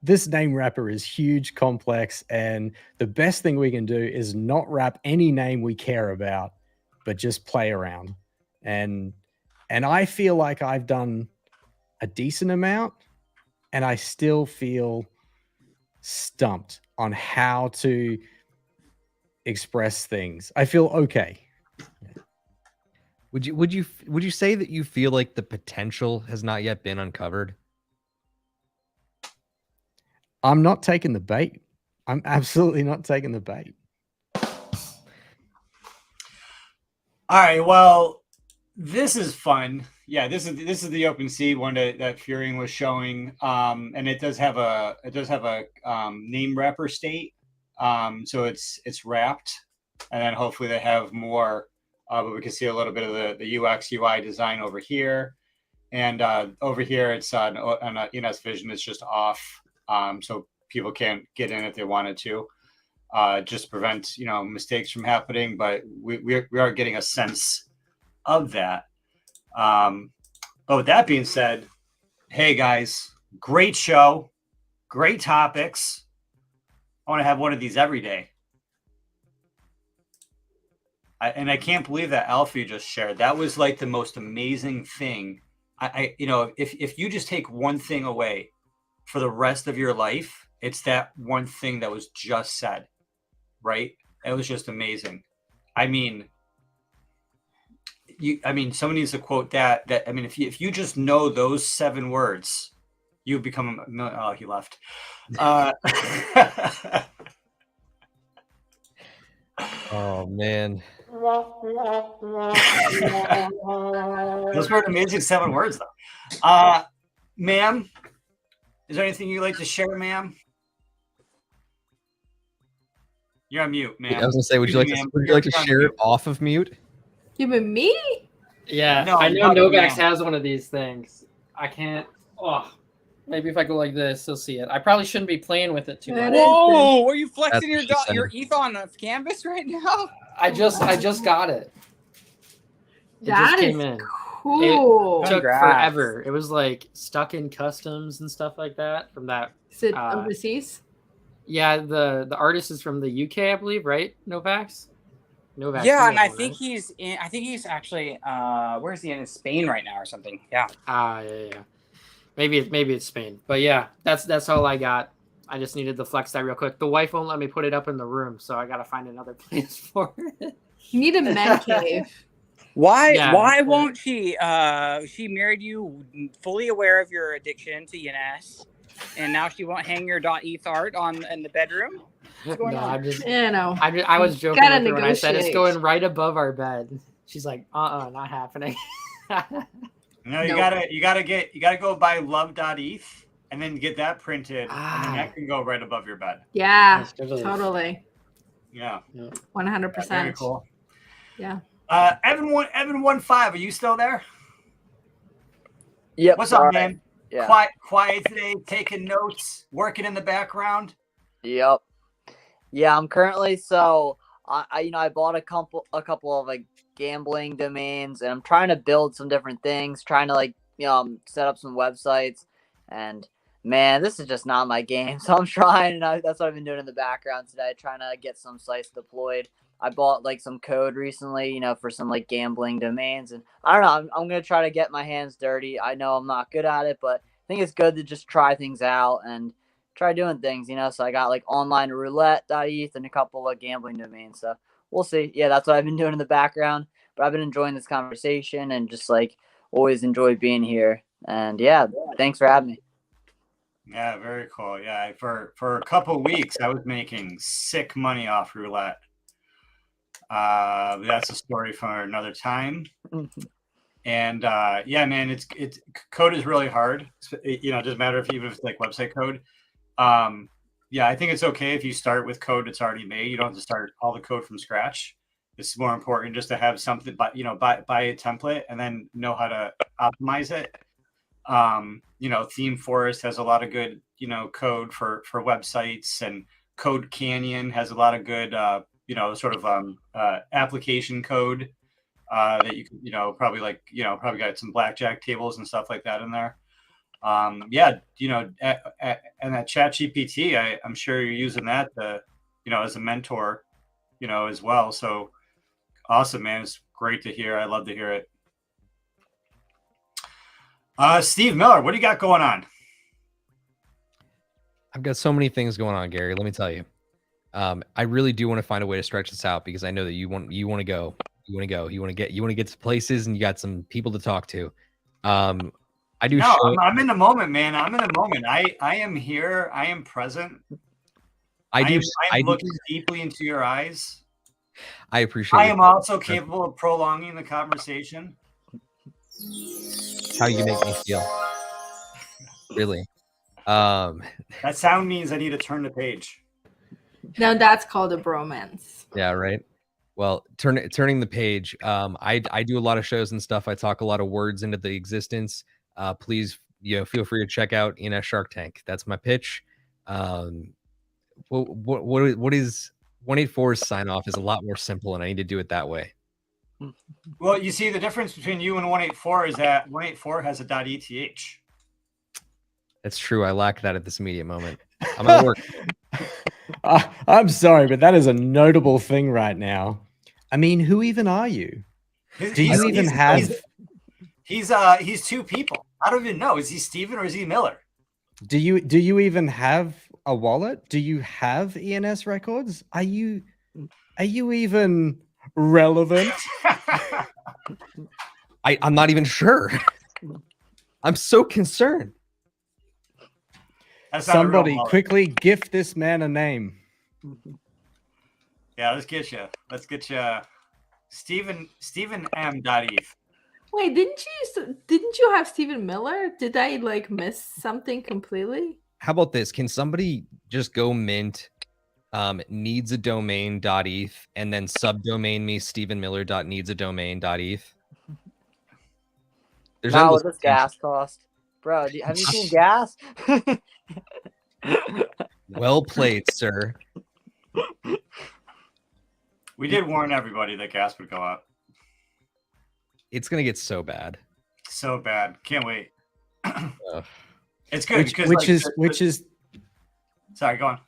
This name wrapper is huge, complex, and the best thing we can do is not wrap any name we care about, but just play around. And I feel like I've done a decent amount, and I still feel stumped on how to express things. I feel okay. Would you say that you feel like the potential has not yet been uncovered? I'm not taking the bait. I'm absolutely not taking the bait. All right, well, this is fun. Yeah, this is the OpenSea one that Furion was showing, and it does have a name wrapper state, so it's wrapped, and then hopefully they have more, but we can see a little bit of the UX UI design over here, and over here it's on ENS Vision. It's just off, so people can't get in if they wanted to, just to prevent mistakes from happening. But we are getting a sense of that. But with that being said, hey guys, great show, great topics. I want to have one of these every day. And I can't believe that Alfie just shared. That was like the most amazing thing. If you just take one thing away for the rest of your life, it's that one thing that was just said, right? It was just amazing. I mean, someone needs to quote that. If you just know those 7 words, you become oh, he left. Oh man. Those were amazing 7 words, though. Ma'am, is there anything you'd like to share, ma'am? You're on mute, ma'am. I was gonna say, would you like to share it off of mute? You mean me? Yeah, No, I know no, Novax no. has one of these things. I can't. Oh, maybe if I go like this, you'll see it. I probably shouldn't be playing with it too That much. is- Whoa, are you flexing That's your what she your said. ETH on canvas right now? I just got it. It just That is came in. cool. Took Congrats. forever. It was like stuck in customs and stuff like that from that. Is it Uh, overseas? Yeah, the artist is from the UK, I believe, right? Novax. Novax. Yeah, he and has I one, think right? he's in. I think he's actually. Where is he in Spain right now or something? Yeah. Yeah. Maybe it's Spain, but yeah, that's all I got. I just needed to flex that real quick. The wife won't let me put it up in the room, so I gotta find another place for it. You need a man cave. Why? Yeah. Why won't she? She married you fully aware of your addiction to ENS, and now she won't hang your .eth art in the bedroom. What's going No, on? I'm just. You know. I was joking Gotta with her when I said it's negotiate. going right above our bed. She's like, not happening. No, you Nope. gotta go buy love.eth and then get that printed, and then that can go right above your bed. Yeah, That's totally- totally. Yeah. 100%. Very cool. Yeah. Evan 15, are you still there? Yep. What's sorry. up, man? Yeah. Quiet today, taking notes, working in the background. Yep. Yeah, I'm currently I bought a couple of like gambling domains, and I'm trying to build some different things, trying to set up some websites, and man, this is just not my game. So I'm trying, and that's what I've been doing in the background today, trying to get some sites deployed. I bought like some code recently, for some like gambling domains, and I don't know. I'm gonna try to get my hands dirty. I know I'm not good at it, but I think it's good to just try things out and try doing things, So I got like online roulette.eth and a couple of gambling domains. So we'll see. Yeah, that's what I've been doing in the background. But I've been enjoying this conversation and just like always enjoy being here. And yeah, thanks for having me. Yeah, very cool. Yeah, for a couple weeks, I was making sick money off roulette. That's a story for another time. And yeah, man, it's code is really hard. It doesn't matter even if it's like website code. Yeah, I think it's okay if you start with code that's already made. You don't have to start all the code from scratch. It's more important just to have something, but buy a template and then know how to optimize it. Theme Forest has a lot of good, code for websites, and Code Canyon has a lot of good, application code that you can, probably got some blackjack tables and stuff like that in there. And that ChatGPT, I'm sure you're using that to, as a mentor, as well. So awesome, man. It's great to hear. I love to hear it. Steve Miller, what do you got going on? I've got so many things going on, Gary. Let me tell you. I really do want to find a way to stretch this out because I know that you want to go. You want to get to places, and you got some people to talk to. I'm in the moment, man. I'm in the moment. I am here. I am present. I'm looking deeply into your eyes. I appreciate it. I am also capable of prolonging the conversation. How you make me feel. Really. That sound means I need to turn the page. Now that's called a bromance. Yeah, right. Well, turning the page. I do a lot of shows and stuff. I talk a lot of words into the existence. Please, feel free to check out ENS Shark Tank. That's my pitch. What is 184's sign off is a lot more simple, and I need to do it that way. Well, you see, the difference between you and 184 is that 184 has a .eth. That's true. I lack that at this immediate moment. I'm gonna work. I'm sorry, but that is a notable thing right now. I mean, who even are you? He's- Do you he's- even he's- have? He's two people. I don't even know. Is he Steven or is he Miller? Do you even have a wallet? Do you have ENS records? Are you even relevant? I'm not even sure. I'm so concerned. That's not a real Somebody wallet. quickly gift this man a name. Yeah, let's get you. Steven M. Eve. Wait, didn't you have Stephen Miller? Did I like miss something completely? How about this? Can somebody just go mint needs a domain.eth and then subdomain me stephenmiller.needsadomain.eth? There's Now endless what does potential. gas cost, bro? Have you seen gas? Well played, sir. We did warn everybody that gas would go up. It's gonna get so bad. So bad. Can't wait. Ugh. It's good because Which is sorry, go on.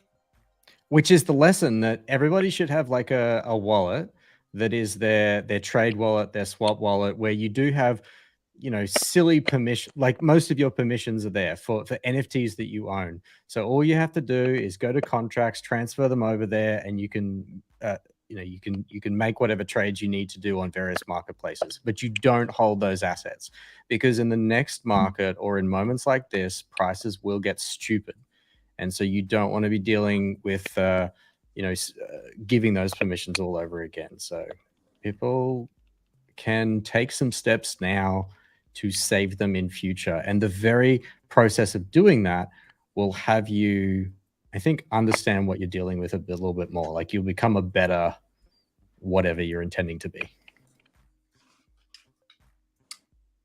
which is the lesson that everybody should have like a wallet that is their trade wallet, their swap wallet, where you do have, you know, silly permission, like most of your permissions are there for NFTs that you own. So all you have to do is go to contracts, transfer them over there, and you can you can make whatever trades you need to do on various marketplaces, but you don't hold those assets, because in the next market or in moments like this, prices will get stupid. And so you don't want to be dealing with giving those permissions all over again. So people can take some steps now to save them in future, and the very process of doing that will have you, I think, understand what you're dealing with a little bit more. Like you'll become a better whatever you're intending to be.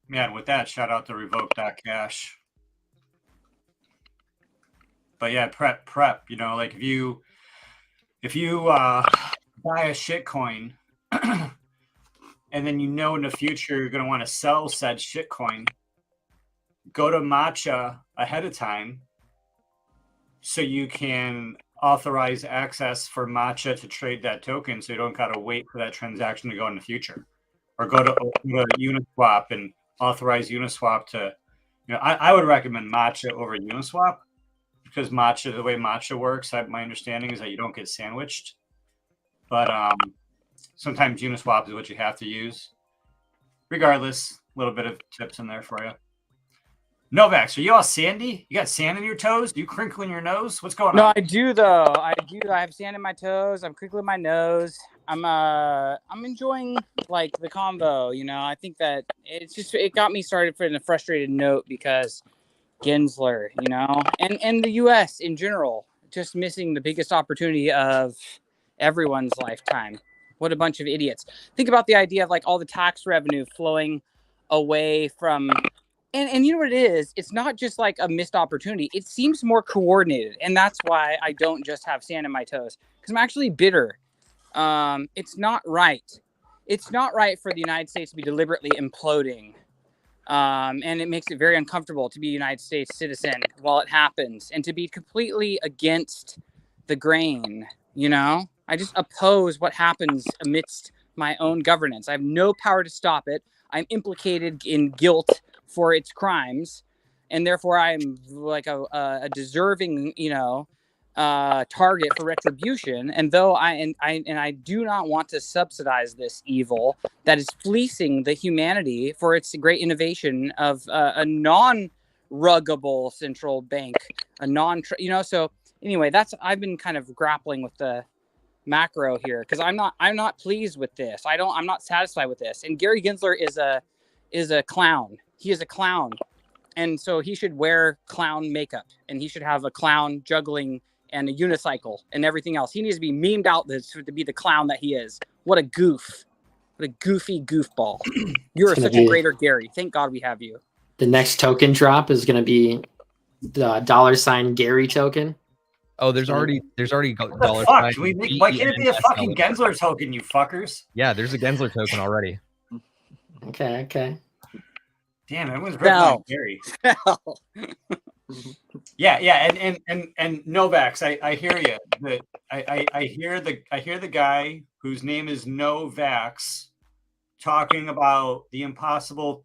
Man, with that, shout out to revoke.cash. But yeah, prep. You know, like if you buy a shitcoin and then you know in the future you're gonna want to sell said shitcoin, go to Matcha ahead of time so you can authorize access for Matcha to trade that token, so you don't gotta wait for that transaction to go in the future. Or go to Uniswap and authorize Uniswap to, I would recommend Matcha over Uniswap, because the way Matcha works, my understanding is that you don't get sandwiched. But sometimes Uniswap is what you have to use. Regardless, a little bit of tips in there for you. Novax, are you all sandy? You got sand in your toes? You crinkling your nose? What's going on? No, I do though. I do. I have sand in my toes. I'm crinkling my nose. I'm enjoying like the convo. You know, I think that it got me started in a frustrated note because Gensler, you know, and the U.S. in general, just missing the biggest opportunity of everyone's lifetime. What a bunch of idiots. Think about the idea of like all the tax revenue flowing away from, and you know what it is? It's not just like a missed opportunity. It seems more coordinated. And that's why I don't just have sand in my toes, because I'm actually bitter. It's not right. It's not right for the United States to be deliberately imploding. And it makes it very uncomfortable to be a United States citizen while it happens, and to be completely against the grain. You know, I just oppose what happens amidst my own governance. I have no power to stop it. I'm implicated in guilt for its crimes, and therefore I'm like a deserving, target for retribution. And though I do not want to subsidize this evil that is fleecing the humanity for its great innovation of a non-ruggable central bank, So anyway, I've been kind of grappling with the macro here, because I'm not pleased with this. I'm not satisfied with this. And Gary Gensler is a clown. He is a clown, and so he should wear clown makeup, and he should have a clown juggling and a unicycle and everything else. He needs to be memed out to be the clown that he is. What a goof. What a goofy goofball. You are such a greater Gary. Thank God we have you. The next token drop is going to be the $ Gary token. Oh, there's already dollar Fuck, sign. why can't it be a fucking Gensler token, you fuckers? Yeah, there's a Gensler token already. Okay. Damn, everyone's ripping on Gary. Yeah, and Novax, I hear you. I hear the guy whose name is Novax talking about the impossible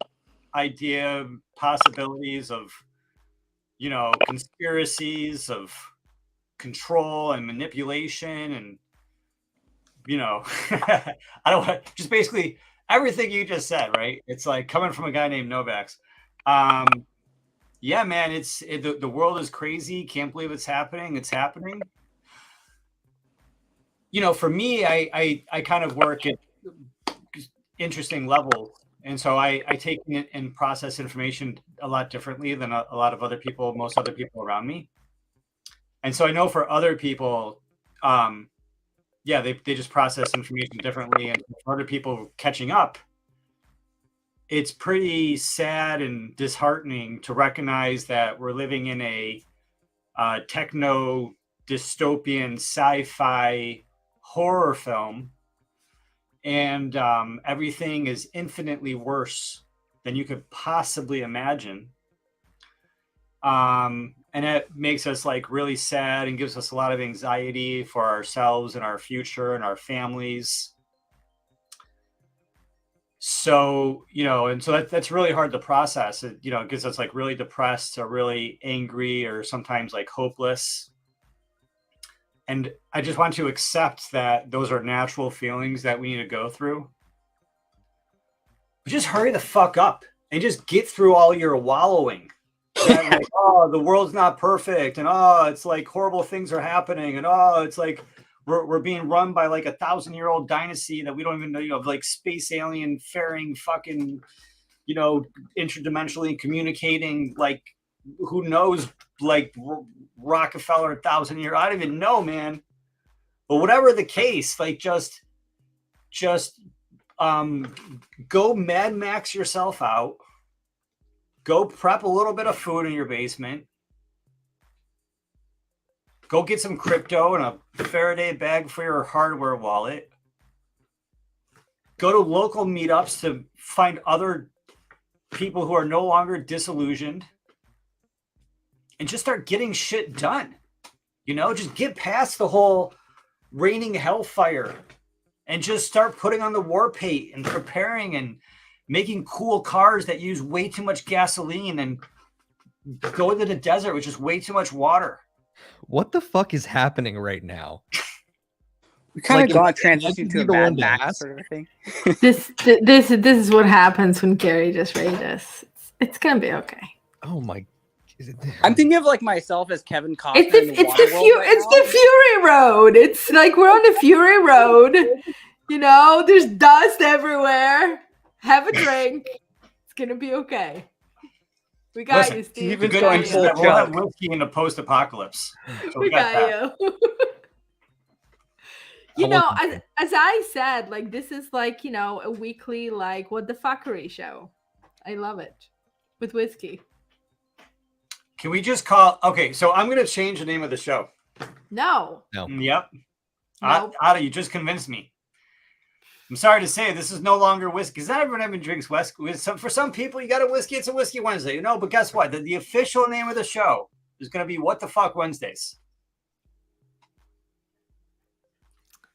idea, possibilities of, conspiracies, of control and manipulation, and I don't want, just basically everything you just said, right? It's like coming from a guy named Novax. Yeah, man, the world is crazy. Can't believe it's happening. It's happening. For me, I kind of work at interesting levels, and so I take in and process information a lot differently than a lot of other people, most other people around me. And so I know for other people, yeah, they just process information differently, and for other people catching up, it's pretty sad and disheartening to recognize that we're living in a techno dystopian sci-fi horror film, and everything is infinitely worse than you could possibly imagine. And it makes us like really sad and gives us a lot of anxiety for ourselves and our future and our families. So, and so that's really hard to process. It gets us like really depressed or really angry or sometimes like hopeless. And I just want to accept that those are natural feelings that we need to go through. But just hurry the fuck up and just get through all your wallowing. That, like, oh, the world's not perfect, and oh, it's like horrible things are happening, and oh, it's like we're being run by like 1,000-year-old dynasty that we don't even know, like space alien faring fucking, interdimensionally communicating, like who knows, like Rockefeller 1,000 year. I don't even know, man. But whatever the case, like just go Mad Max yourself out. Go prep a little bit of food in your basement. Go get some crypto and a Faraday bag for your hardware wallet. Go to local meetups to find other people who are no longer disillusioned. And just start getting shit done. Just get past the whole raining hellfire and just start putting on the war paint and preparing and making cool cars that use way too much gasoline and go into the desert with just way too much water. What the fuck is happening right now? We kind of Like, got transitioned to a the Mad one to Max ask? sort of a thing. This is what happens when Gary just rated us. It's gonna be okay. Oh my! I'm thinking of like myself as Kevin Costner. It's the Fury Road. It's like we're on the Fury Road. There's dust everywhere. Have a drink. It's gonna be okay. We got Listen, you, Steve. the good news is that we'll have whiskey in the post-apocalypse. So We got you. As I said, like this is like a weekly like what the fuckery show. I love it with whiskey. Can we just call? Okay, so I'm gonna change the name of the show. No. Yep. Nope. Ada, you just convinced me. I'm sorry to say this is no longer whiskey, because not everyone even drinks whiskey. For some people, you got a whiskey, it's a Whiskey Wednesday. But guess what? The official name of the show is going to be What the Fuck Wednesdays.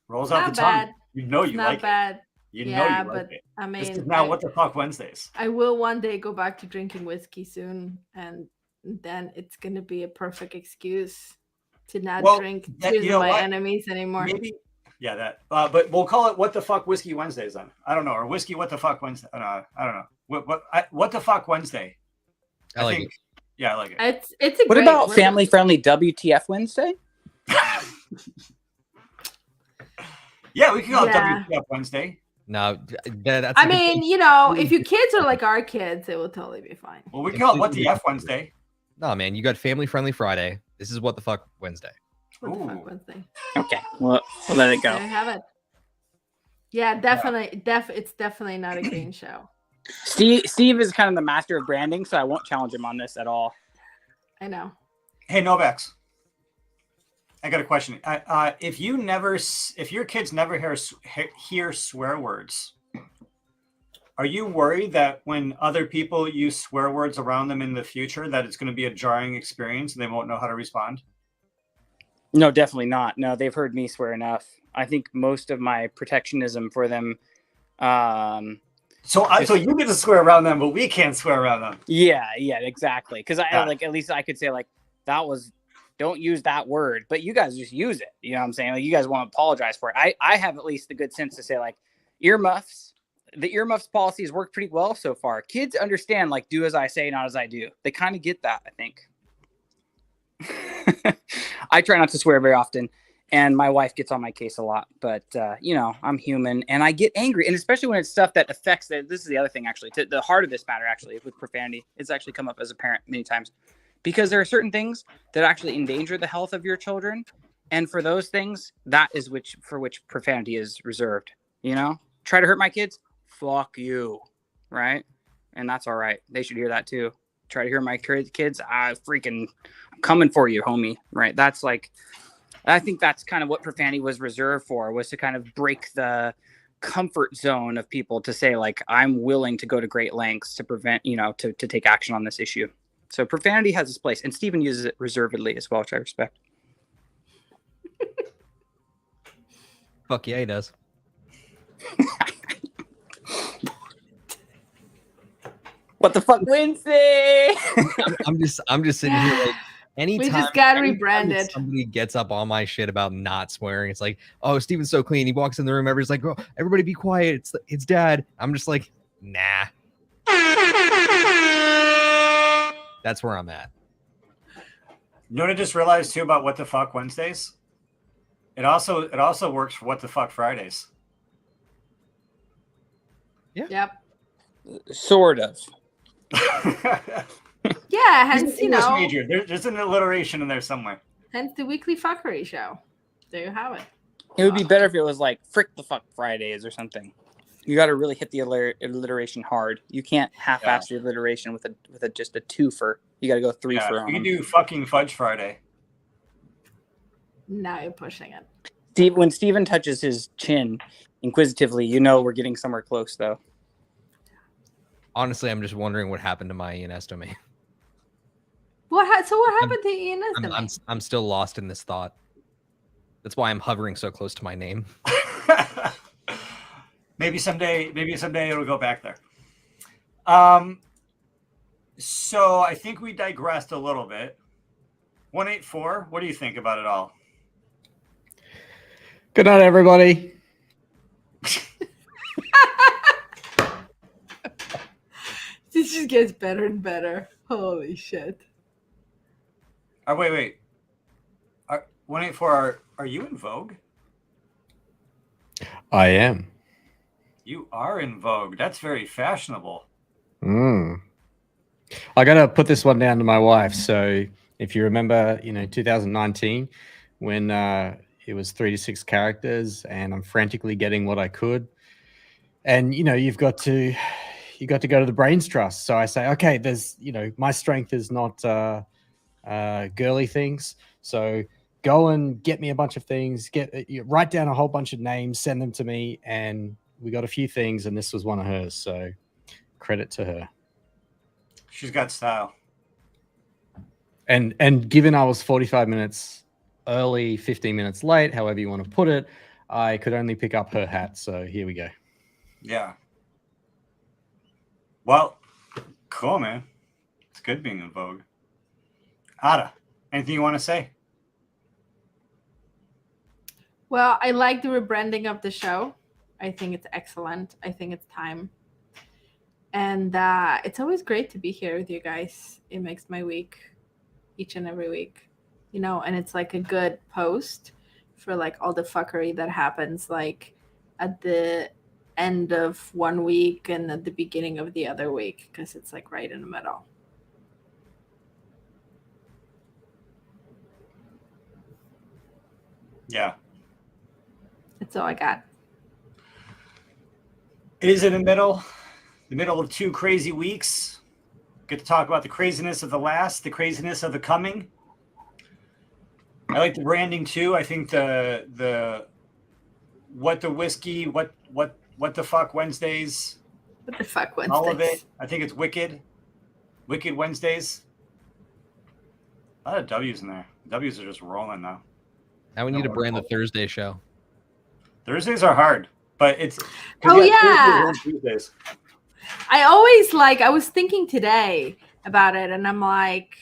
Rolls off the tongue. You like bad. it. You like it. I mean, this is now What the Fuck Wednesdays. I will one day go back to drinking whiskey soon, and then it's going to be a perfect excuse to not drink my enemies anymore. Maybe. Yeah, that. But we'll call it What the Fuck Whiskey Wednesdays then. I don't know, or Whiskey What the Fuck Wednesday. I don't know. What the Fuck Wednesday? I like it. Yeah, I like it. It's a. What about family friendly WTF Wednesday? Yeah, we can call it WTF Wednesday. No, that's. I mean, if your kids are like our kids, it will totally be fine. Well, we can call it What the F Wednesday. No, man, you got family friendly Friday. This is What the Fuck Wednesday. What the fuck Wednesday? Okay, well, we'll let it go. There you have it. Yeah, definitely. It's definitely not a green show. Steve is kind of the master of branding, so I won't challenge him on this at all. I know. Hey, Novax, I got a question. If your kids never hear swear words, Are you worried that when other people use swear words around them in the future, that it's going to be a jarring experience and they won't know how to respond? No, definitely not. No, they've heard me swear enough. I think most of my protectionism for them. So you get to swear around them, but we can't swear around them. Yeah, exactly. Because I Got it. like at least I could say like that was. Don't use that word, but you guys just use it. You know what I'm saying? Like you guys want to apologize for it. I have at least the good sense to say like earmuffs. The earmuffs policies work pretty well so far. Kids understand like do as I say, not as I do. They kind of get that, I think. I try not to swear very often, and my wife gets on my case a lot. But you know, I'm human, and I get angry, and especially when it's stuff that affects. This is the other thing, actually. The heart of this matter, actually, with profanity, it's actually come up as a parent many times. Because there are certain things that actually endanger the health of your children. And for those things, that is for which profanity is reserved. You know, try to hurt my kids. Fuck you. Right. And that's all right. They should hear that too. Try to hear my kids. I'm coming for you, homie. Right. That's like, I think that's kind of what profanity was reserved for, was to kind of break the comfort zone of people to say like, I'm willing to go to great lengths to prevent, you know, to take action on this issue. So profanity has its place, and Stephen uses it reservedly as well, which I respect. Fuck yeah, he does. What the fuck, Wednesday? I'm just sitting here like anytime. We just got anytime rebranded. Somebody gets up on my shit about not swearing. It's like, oh, Steven's so clean. He walks in the room. Everybody's like, oh, everybody be quiet. It's dad. I'm just like, nah. That's where I'm at. You know what I just realized too about What the Fuck Wednesdays? It also works for What the Fuck Fridays. Yep. Sort of. Yeah, hence, you English know, major. There's an alliteration in there somewhere. hence the weekly fuckery show. There you have it. It would be better if it was like Frick the Fuck Fridays or something. You got to really hit the alliteration hard. You can't half-ass the alliteration with a just a twofer. You got to go three for them. You can do fucking Fudge Friday. Now you're pushing it. Steve, when Steven touches his chin inquisitively, you know we're getting somewhere close, though. Honestly, I'm just wondering what happened to my ENS domain. What happened to ENS domain? I'm still lost in this thought. That's why I'm hovering so close to my name. Maybe someday it'll go back there. So I think we digressed a little bit. 184, what do you think about it all? Good night, everybody. This just gets better and better. Holy shit. Wait. 184, are you in vogue? I am. You are in vogue. That's very fashionable. I got to put this one down to my wife. So if you remember, 2019, when it was 3 to 6 characters and I'm frantically getting what I could. And, you got to go to the brains trust. So I say, okay, there's, my strength is not girly things. So go and get me a bunch of things, write down a whole bunch of names, send them to me. And we got a few things, and this was one of hers. So credit to her. She's got style. And given I was 45 minutes early, 15 minutes late, however you want to put it, I could only pick up her hat. So here we go. Yeah. Well, cool, man. It's good being in vogue. Ada, anything you want to say? Well, I like the rebranding of the show. I think it's excellent. I think it's time. And it's always great to be here with you guys. It makes my week each and every week, and it's like a good post for like all the fuckery that happens like at the end of one week and at the beginning of the other week, because it's like right in the middle. Yeah. That's all I got. It is in the middle of 2 crazy weeks. Get to talk about the craziness of the last, the craziness of the coming. I like the branding too. I think the what the whiskey, what the fuck Wednesdays What the fuck, Wednesdays? All of it. I think it's Wicked Wednesdays. A lot of W's in there. W's are just rolling now. Now we need to brand the Thursday show. Thursdays are hard, but it's. Oh, yeah. Thursdays and Tuesdays. I always I was thinking today about it, and I'm like,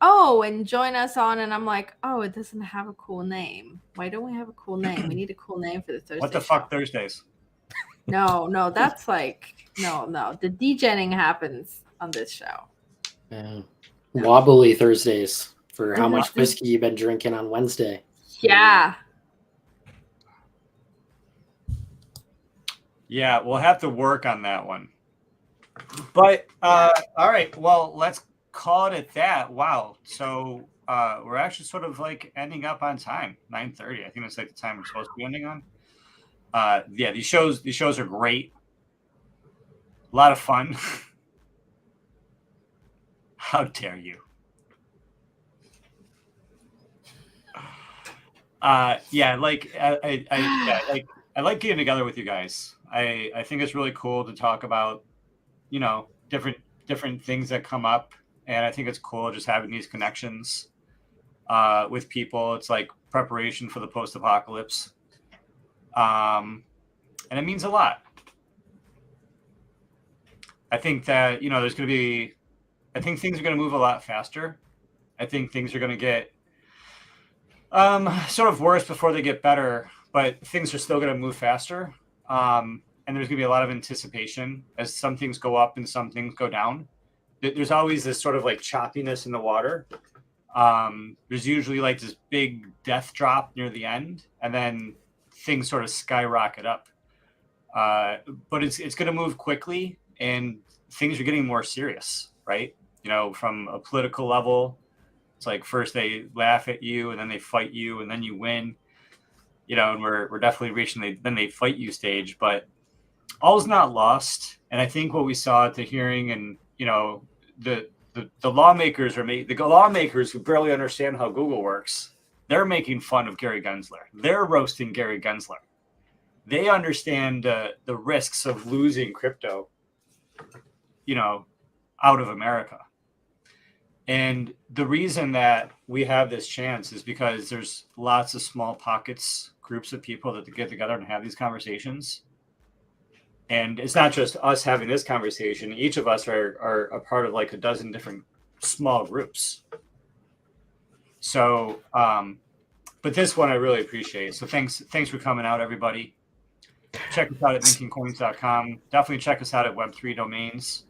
oh, and join us on, and I'm like, oh, it doesn't have a cool name. Why don't we have a cool name? We need a cool name for the Thursday. What the show. fuck, Thursdays? No, that's like no. The degenning happens on this show. Yeah. Wobbly Thursdays for how much whiskey you've been drinking on Wednesday. Yeah. Yeah, we'll have to work on that one. But all right, well, let's call it at that. Wow. So we're actually sort of like ending up on time, 9:30. I think that's like the time we're supposed to be ending on. Yeah, these shows are great. A lot of fun. How dare you? Yeah, like I like getting together with you guys. I think it's really cool to talk about, you know, different things that come up, and I think it's cool just having these connections with people. It's like preparation for the post-apocalypse, and it means a lot. I think that, you know, I think things are going to move a lot faster. I think things are going to get sort of worse before they get better, but things are still going to move faster. And there's going to be a lot of anticipation as some things go up and some things go down. There's always this sort of like choppiness in the water. There's usually like this big death drop near the end, and then things sort of skyrocket up. But it's going to move quickly, and things are getting more serious, right? You know, from a political level, it's like first they laugh at you, and then they fight you, and then you win. You know, and we're definitely reaching then they fight you stage, but all's not lost. And I think what we saw at the hearing, and you know, the lawmakers the lawmakers who barely understand how Google works, they're making fun of Gary Gensler. They're roasting Gary Gensler. They understand the risks of losing crypto, you know, out of America. And the reason that we have this chance is because there's lots of small pockets, groups of people that get together and have these conversations. And it's not just us having this conversation. Each of us are a part of like a dozen different small groups. So, but this one I really appreciate. So thanks for coming out, everybody. Check us out at mintingcoins.com. Definitely check us out at Web3 Domains.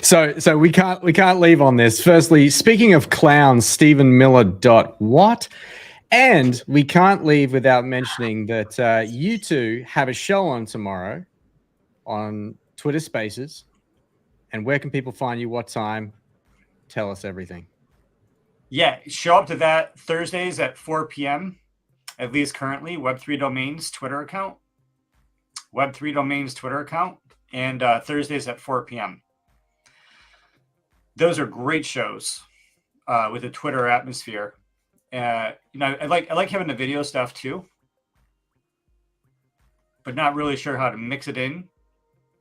So we can't leave on this. Firstly, speaking of clowns, Stephen Miller. What? And we can't leave without mentioning that you two have a show on tomorrow on Twitter Spaces. And where can people find you? What time? Tell us everything. Yeah, show up to that Thursdays at 4 p.m. At least currently, Web3 Domains Twitter account. Web3 Domains Twitter account. And Thursdays at 4 p.m. Those are great shows with a Twitter atmosphere. You know, I like having the video stuff too, but not really sure how to mix it in.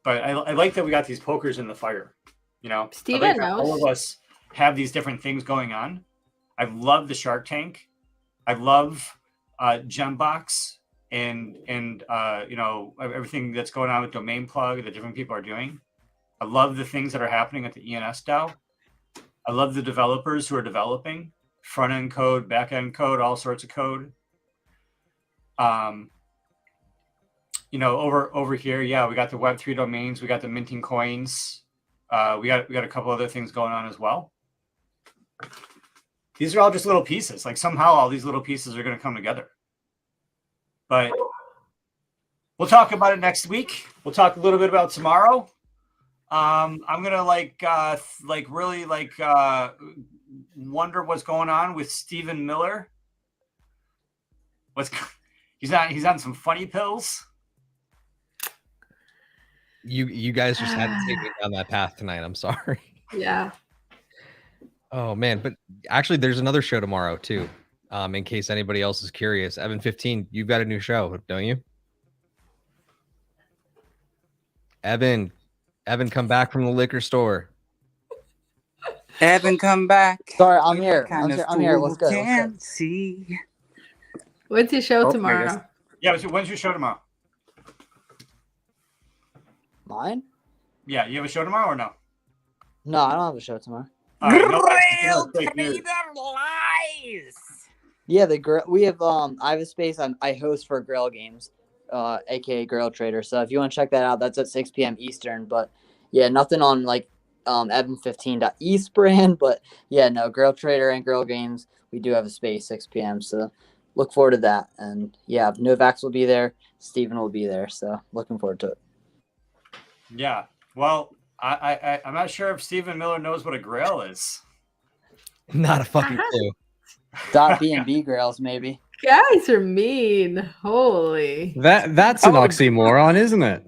But I like that we got these pokers in the fire. You know, Steven knows. All of us have these different things going on. I love the Shark Tank. I love Gembox and you know, everything that's going on with Domain Plug that different people are doing. I love the things that are happening at the ENS DAO. I love the developers who are developing front end code, back end code, all sorts of code. You know, over here, yeah, we got the Web3 domains, we got the minting coins, we got a couple other things going on as well. These are all just little pieces. Like somehow all these little pieces are going to come together. But we'll talk about it next week. We'll talk a little bit about tomorrow. I'm gonna really wonder what's going on with Stephen Miller. He's on some funny pills. You guys just had to take me down that path tonight. I'm sorry. Yeah. Oh man, but actually there's another show tomorrow too. In case anybody else is curious. Evan 15, you've got a new show, don't you? Evan, come back from the liquor store. Evan, come back. Sorry, I'm You here. kind of I'm here. What's fool good? What's can't good? see. What's your show Oh, there it tomorrow? goes. Yeah, so when's your show tomorrow? Mine? Yeah, you have a show tomorrow or no? No, I don't have a show tomorrow. All right, no, Grill fake news. Trader Lies. Yeah, the grill. We have I have a space. I host for Grill Games, aka Grill Trader. So if you want to check that out, that's at 6 p.m. Eastern. But yeah, nothing on like Evan15.East brand. But yeah, no, Grill Trader and Grill Games. We do have a space 6 p.m. So look forward to that. And yeah, Novax will be there. Steven will be there. So looking forward to it. Yeah. Well, I'm not sure if Stephen Miller knows what a grill is. Not a fucking clue. .B&B grills maybe. Guys are mean. Holy. That's an oxymoron, isn't it?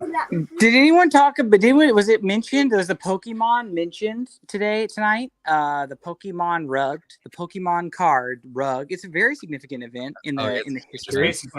Did anyone talk about? Was it mentioned? Was the Pokemon mentioned tonight? The Pokemon rug, the Pokemon card rug. It's a very significant event in the history. Basically